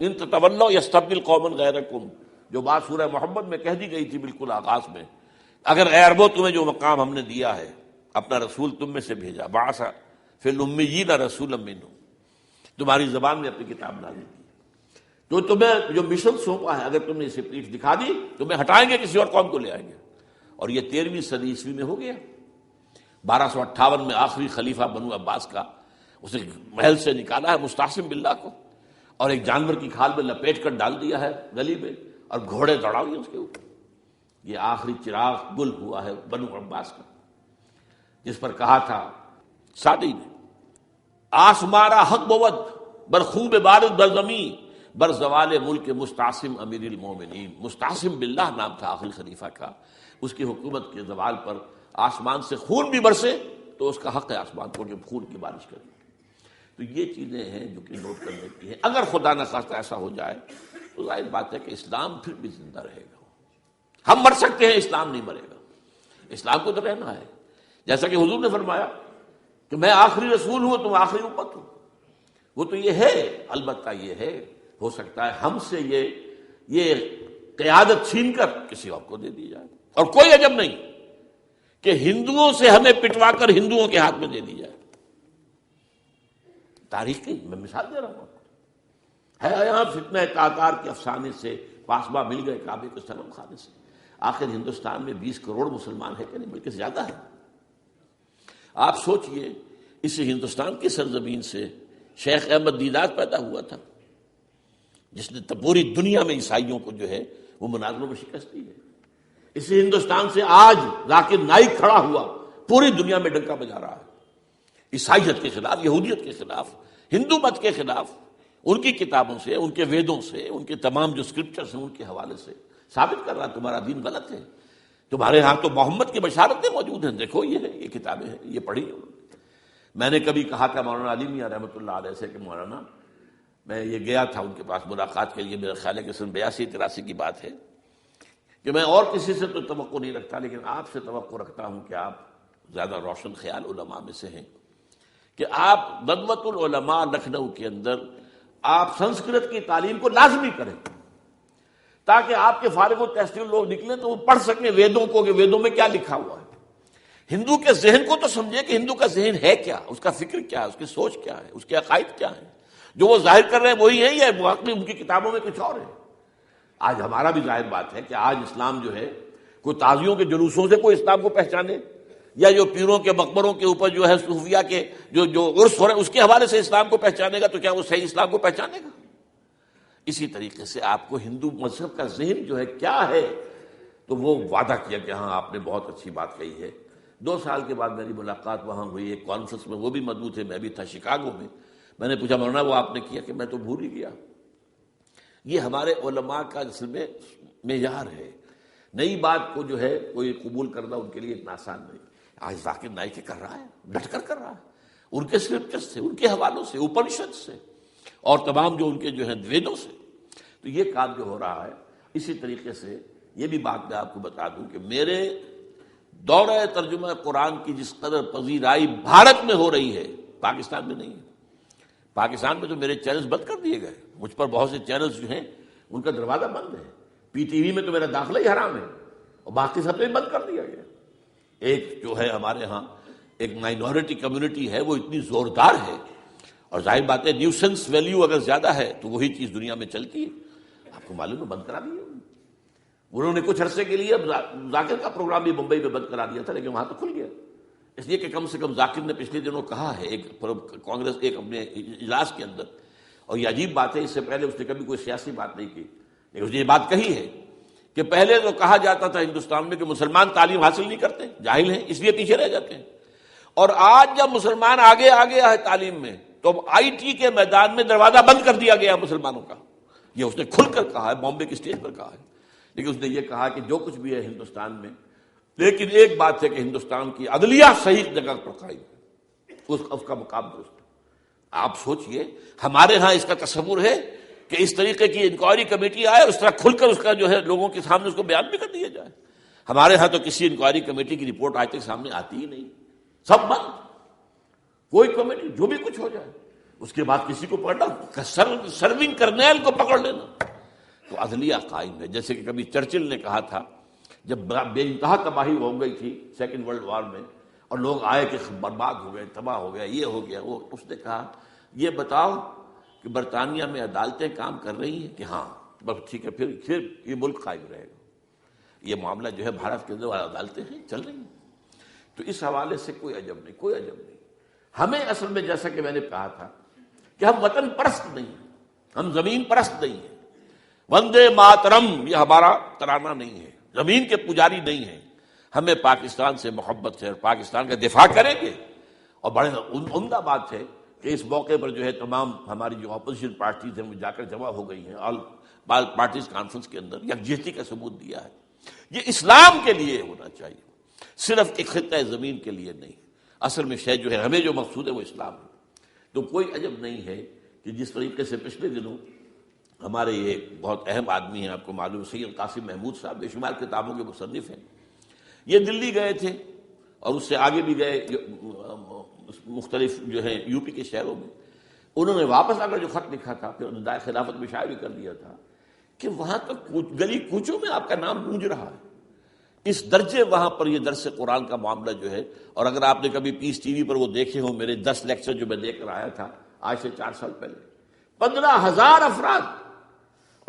ان تتولوا یستبدل قوما غیرکم، جو بات سورہ محمد میں کہہ دی گئی تھی بالکل آغاز میں، اگر اے عربوں تمہیں جو مقام ہم نے دیا ہے، اپنا رسول تم میں سے بھیجا، بعث فی الامیین رسولا منہم، تمہاری زبان میں اپنی کتاب نازل کی، تو تمہیں جو مشن سونپا ہے، اگر تم نے اسے پیٹھ دکھا دی تمہیں ہٹائیں گے، کسی اور قوم کو لے آئیں گے۔ اور یہ 13ویں صدی عیسوی میں ہو گیا۔ 1258 میں آخری خلیفہ بنو عباس کا اسے محل سے نکالا ہے مستعصم باللہ کو، اور ایک جانور کی کھال میں لپیٹ کر ڈال دیا ہے گلی میں، اور گھوڑے دوڑا دیے اس کے اوپر۔ یہ آخری چراغ گل ہوا ہے بنو عباس کا، جس پر کہا تھا سعدی نے، آسمارا حق بود برخوب بارد برزمی بر زوال ملک مستعصم امیر المومنین۔ مستعصم باللہ نام تھا آخری خلیفہ کا، اس کی حکومت کے زوال پر آسمان سے خون بھی برسے تو اس کا حق ہے آسمان کو کہ خون کی بارش کرے۔ تو یہ چیزیں ہیں جو کہ نوٹ کرنے کی ہیں۔ اگر خدا نہ خواستہ ایسا ہو جائے تو ظاہر بات ہے کہ اسلام پھر بھی زندہ رہے گا۔ ہم مر سکتے ہیں، اسلام نہیں مرے گا، اسلام کو تو رہنا ہے۔ جیسا کہ حضور نے فرمایا کہ میں آخری رسول ہوں، تم آخری امت ہو، وہ تو یہ ہے، البتہ یہ ہے ہو سکتا ہے ہم سے یہ قیادت چھین کر کسی اور کو دے دی جائے، اور کوئی عجب نہیں کہ ہندوؤں سے ہمیں پٹوا کر ہندوؤں کے ہاتھ میں دے دی جائے۔ تاریخ کی میں مثال دے رہا ہوں، ہے یہاں فتنہ تاتار کے افسانے سے پاسباں مل گئے کعبے کو صنم خانے سے۔ آخر ہندوستان میں 20 کروڑ مسلمان ہے کہ نہیں، بلکہ زیادہ ہے۔ آپ سوچئے اس ہندوستان کی سرزمین سے شیخ احمد دیدات پیدا ہوا تھا، جس نے پوری دنیا میں عیسائیوں کو جو ہے وہ مناظروں میں شکست دی ہے۔ اسی ہندوستان سے آج ذاکر نائک کھڑا ہوا، پوری دنیا میں ڈنکا بجا رہا ہے، عیسائیت کے خلاف، یہودیت کے خلاف، ہندو مت کے خلاف۔ ان کی کتابوں سے، ان کے ویدوں سے، ان کے تمام جو اسکرپچرز ہیں ان کے حوالے سے ثابت کر رہا ہے تمہارا دین غلط ہے، تمہارے ہاں تو محمد کی بشارتیں موجود ہیں، دیکھو یہ ہے، یہ کتابیں ہیں، یہ پڑھی ہیں۔ میں نے کبھی کہا تھا مولانا علی میاں رحمۃ اللہ علیہ سے کہ مولانا، میں یہ گیا تھا ان کے پاس ملاقات کے لیے، میرا خیال ہے کہ سن 82-83 کی بات ہے، کہ میں اور کسی سے تو توقع نہیں رکھتا لیکن آپ سے توقع رکھتا ہوں کہ آپ زیادہ روشن خیال علماء میں سے ہیں، کہ آپ ندوۃ العلماء لکھنؤ کے اندر آپ سنسکرت کی تعلیم کو لازمی کریں، تاکہ آپ کے فارغ التحصیل لوگ نکلیں تو وہ پڑھ سکیں ویدوں کو کہ ویدوں میں کیا لکھا ہوا ہے۔ ہندو کے ذہن کو تو سمجھے کہ ہندو کا ذہن ہے کیا، اس کا فکر کیا ہے، اس کی سوچ کیا ہے، اس کے عقائد کیا ہیں، جو وہ ظاہر کر رہے ہیں وہی ہیں یا واقعی ان کی کتابوں میں کچھ اور ہے۔ آج ہمارا بھی ظاہر بات ہے کہ آج اسلام جو ہے کوئی تازیوں کے جلوسوں سے کوئی اسلام کو پہچانے، یا جو پیروں کے مقبروں کے اوپر جو ہے صوفیہ کے جو عرس ہو رہے ہیں اس کے حوالے سے اسلام کو پہچانے گا، تو کیا وہ صحیح اسلام کو پہچانے گا؟ اسی طریقے سے آپ کو ہندو مذہب کا ذہن جو ہے کیا ہے، تو وہ وعدہ کیا کہ ہاں آپ نے بہت اچھی بات کہی ہے۔ 2 سال کے بعد میری ملاقات وہاں ہوئی ایک کانفرنس میں، وہ بھی مضبوط ہے، میں بھی تھا شکاگو میں۔ میں نے پوچھا مولانا وہ آپ نے کیا؟ کہ میں تو بھول ہی گیا۔ یہ ہمارے علماء کا اصل میں معیار ہے، نئی بات کو جو ہے کوئی قبول کرنا ان کے لیے اتنا آسان نہیں۔ آج ذاکر نائک کر رہا ہے، ڈٹ کر کر رہا ہے، ان کے اسکرپچر سے، ان کے حوالوں سے، اپنشد سے، اور تمام جو ان کے جو ہیں ویدوں سے۔ تو یہ کام جو ہو رہا ہے، اسی طریقے سے یہ بھی بات میں آپ کو بتا دوں کہ میرے دورہ ترجمہ قرآن کی جس قدر پذیرائی بھارت میں ہو رہی ہے، پاکستان میں نہیں ہے۔ پاکستان میں تو میرے چینلز بند کر دیے گئے، مجھ پر بہت سے چینلز جو ہیں ان کا دروازہ بند ہے، پی ٹی وی میں تو میرا داخلہ ہی حرام ہے، اور باقی سب نے بند کر دیا گیا۔ ایک جو ہے ہمارے ہاں ایک مائنورٹی کمیونٹی ہے، وہ اتنی زوردار ہے، اور ظاہر بات ہے نیوسنس ویلیو اگر زیادہ ہے تو وہی چیز دنیا میں چلتی ہے۔ آپ کو معلوم ہے بند کرا دیا انہوں نے کچھ عرصے کے لیے، ذاکر کا پروگرام بھی ممبئی میں بند کرا دیا تھا، لیکن وہاں تو کھل گیا، اس لیے کہ کم سے کم ذاکر نے پچھلے دنوں کہا ہے ایک کانگریس ایک اپنے اجلاس کے اندر، اور یہ عجیب بات ہے، اس سے پہلے اس نے کبھی کوئی سیاسی بات نہیں کی، لیکن اس نے یہ بات کہی ہے کہ پہلے تو کہا جاتا تھا ہندوستان میں کہ مسلمان تعلیم حاصل نہیں کرتے، جاہل ہیں، اس لیے پیچھے رہ جاتے ہیں، اور آج جب مسلمان آگے ہے تعلیم میں، تو آئی ٹی کے میدان میں دروازہ بند کر دیا گیا مسلمانوں کا۔ یہ اس نے کھل کر کہا ہے، بامبے کی اسٹیج پر کہا ہے، لیکن اس نے یہ کہا کہ جو کچھ بھی ہے ہندوستان میں، لیکن ایک بات ہے کہ ہندوستان کی عدلیہ صحیح جگہ پر قائم ہے، اس کا مقام درست ہے۔ آپ سوچئے ہمارے ہاں اس کا تصور ہے کہ اس طریقے کی انکوائری کمیٹی آئے، اس طرح کھل کر اس کا جو ہے لوگوں کے سامنے اس کو بیان بھی کر دیا جائے۔ ہمارے ہاں تو کسی انکوائری کمیٹی کی رپورٹ آج تک سامنے آتی ہی نہیں، سب بند، کوئی کمیٹی جو بھی کچھ ہو جائے، اس کے بعد کسی کو پکڑنا، سرونگ کرنیل کو پکڑ لینا، تو عدلیہ قائم ہے۔ جیسے کہ کبھی چرچل نے کہا تھا جب بے انتہا تباہی ہو گئی تھی سیکنڈ ورلڈ وار میں، اور لوگ آئے کہ برباد ہو گئے، تباہ ہو گیا، یہ ہو گیا وہ، اس نے کہا یہ بتاؤ کہ برطانیہ میں عدالتیں کام کر رہی ہیں؟ کہ ہاں، بس ٹھیک ہے، پھر یہ ملک قائم رہے گا۔ یہ معاملہ جو ہے بھارت کے اندر عدالتیں ہیں، چل رہی ہیں، تو اس حوالے سے کوئی عجب نہیں، کوئی عجب نہیں۔ ہمیں اصل میں جیسا کہ میں نے کہا تھا کہ ہم وطن پرست نہیں ہیں، ہم زمین پرست نہیں ہیں، وندے ماترم یہ ہمارا ترانہ نہیں ہے، زمین کے پجاری نہیں ہیں، ہمیں پاکستان سے محبت ہے اور پاکستان کا دفاع کریں گے۔ اور بڑے عمدہ بات ہے کہ اس موقع پر جو ہے تمام ہماری جو اپوزیشن پارٹیز ہیں وہ جا کر جمع ہو گئی ہیں، آل پارٹیز کانفرنس کے اندر یکجہتی کا ثبوت دیا ہے۔ یہ اسلام کے لیے ہونا چاہیے، صرف ایک خطہ زمین کے لیے نہیں۔ اصل میں شے جو ہے ہمیں جو مقصود ہے وہ اسلام ہے۔ تو کوئی عجب نہیں ہے کہ جس طریقے سے پچھلے دنوں ہمارے یہ بہت اہم آدمی ہیں، آپ کو معلوم سید قاسم محمود صاحب بے شمار کتابوں کے مصنف ہیں، یہ دلی گئے تھے اور اس سے آگے بھی گئے مختلف جو ہے یو پی کے شہروں میں۔ انہوں نے واپس آ کر جو خط لکھا تھا، پھر ندائے خلافت میں شائع بھی کر دیا تھا کہ وہاں تک گلی کوچوں میں آپ کا نام گونج رہا ہے. اس درجے وہاں پر یہ درس قرآن کا معاملہ جو ہے. اور اگر آپ نے کبھی پیس ٹی وی پر وہ دیکھے ہوں میرے 10 لیکچر جو میں لے کر آیا تھا آج سے 4 سال پہلے، 15,000 افراد.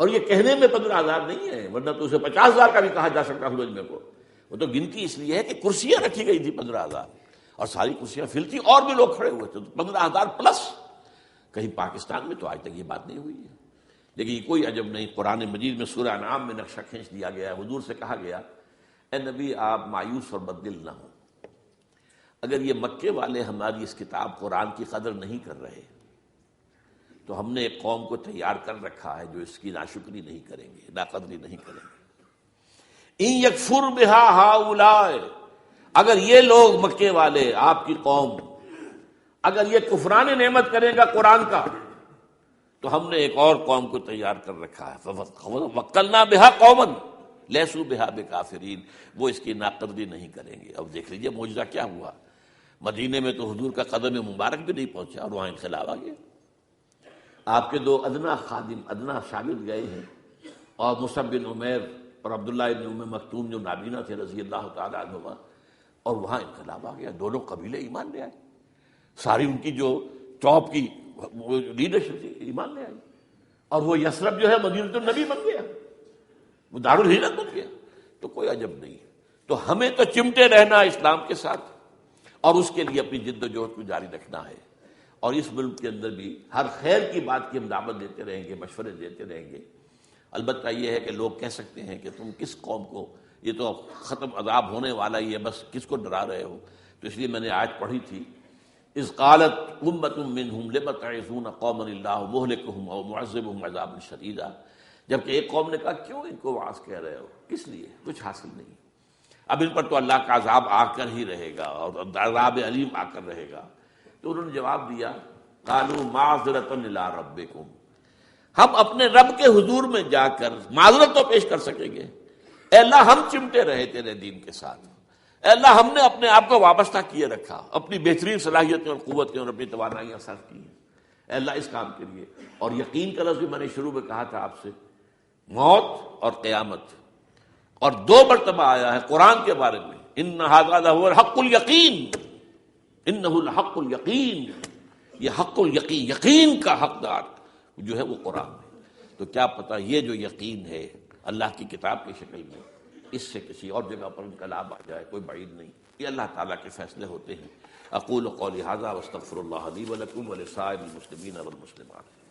اور یہ کہنے میں 15,000 نہیں ہے، ورنہ تو اسے 50,000 کا بھی کہا جا سکتا ہے مجمع کو. وہ تو گنتی اس لیے ہے کہ کرسیاں رکھی گئی تھی 15,000 اور ساری کرسیاں فل تھی اور بھی لوگ کھڑے ہوئے تھے، 15,000 پلس. کہیں پاکستان میں تو آج تک یہ بات نہیں ہوئی ہے. لیکن یہ کوئی عجب نہیں، قرآن مجید میں سورہ انعام میں نقشہ کھینچ دیا گیا ہے. حضور سے کہا گیا اے نبی آپ مایوس اور بددل نہ ہوں، اگر یہ مکے والے ہماری اس کتاب قرآن کی قدر نہیں کر رہے تو ہم نے ایک قوم کو تیار کر رکھا ہے جو اس کی ناشکری نہیں کریں گے، ناقدری نہیں کریں گے. ان یکفر بہا ہؤلاء، اگر یہ لوگ مکے والے آپ کی قوم اگر یہ کفران نعمت کرے گا قرآن کا تو ہم نے ایک اور قوم کو تیار کر رکھا ہے. وَوَكَّلْنَا بِهَا قَوْمًا لَيْسُوا بِهَا بِكَافِرِينَ، وہ اس کی ناقدری نہیں کریں گے. اب دیکھ لیجئے معجزہ کیا ہوا. مدینے میں تو حضور کا قدم مبارک بھی نہیں پہنچا اور وہاں انقلاب آ گیا. آپ کے 2 ادنا خادم، ادنا شاگرد گئے ہیں، اور مصعب بن عمیر اور عبداللہ بن ام مکتوم جو نابینا تھے رضی اللہ تعالیٰ عنہما، اور وہاں انقلاب آ گیا. دونوں قبیلے ایمان لے آئے، ساری ان کی جو ٹاپ کی لیڈرشپ تھی ایمان لے آئی. اور وہ یثرب جو ہے مدینہ النبی بن گیا، وہ دارالہجرت بن گیا. تو کوئی عجب نہیں. تو ہمیں تو چمٹے رہنا اسلام کے ساتھ اور اس کے لیے اپنی جد و جہد کو جاری رکھنا ہے. اور اس ملک کے اندر بھی ہر خیر کی بات کی ہم دعوت دیتے رہیں گے، مشورے دیتے رہیں گے. البتہ یہ ہے کہ لوگ کہہ سکتے ہیں کہ تم کس قوم کو، یہ تو ختم عذاب ہونے والا ہی ہے، بس کس کو ڈرا رہے ہو. تو اس لیے میں نے آیت پڑھی تھی، اذ قالت امۃ منہم لم تعظون قوما اللہ مہلکہم او معذبہم عذابا شدیدا. جبکہ ایک قوم نے کہا کیوں ان کو وعظ کہہ رہے ہو، کس لیے، کچھ حاصل نہیں. اب ان پر تو اللہ کا عذاب آ کر ہی رہے گا اور عذاب علیم آ کر رہے گا. تو انہوں نے جواب دیا قالوا معذرۃ الی ربکم، ہم اپنے رب کے حضور میں جا کر معذرت تو پیش کر سکیں گے. اے اللہ ہم چمٹے رہے تیرے دین کے ساتھ، اے اللہ ہم نے اپنے آپ کو وابستہ کیے رکھا، اپنی بہترین صلاحیتیں اور قوتیں اور اپنی توانائیاں صرف کی ہیں اے اللہ اس کام کے لیے. اور یقین کا لفظ بھی میں نے شروع میں کہا تھا آپ سے، موت اور قیامت، اور 2 مرتبہ آیا ہے قرآن کے بارے میں، ان ھذا لھو الحق الیقین، انہ الحق الیقین، یہ حق الیقین، یقین کا حقدار جو ہے وہ قرآن ہے. تو کیا پتہ یہ جو یقین ہے اللہ کی کتاب کی شکل میں، اس سے کسی اور جگہ پر انقلاب آ جائے، کوئی بعید نہیں. یہ اللہ تعالیٰ کے فیصلے ہوتے ہیں. اقول قولی ھذا واستغفر اللہ لی ولکم ولسائر المسلمین والمسلمات.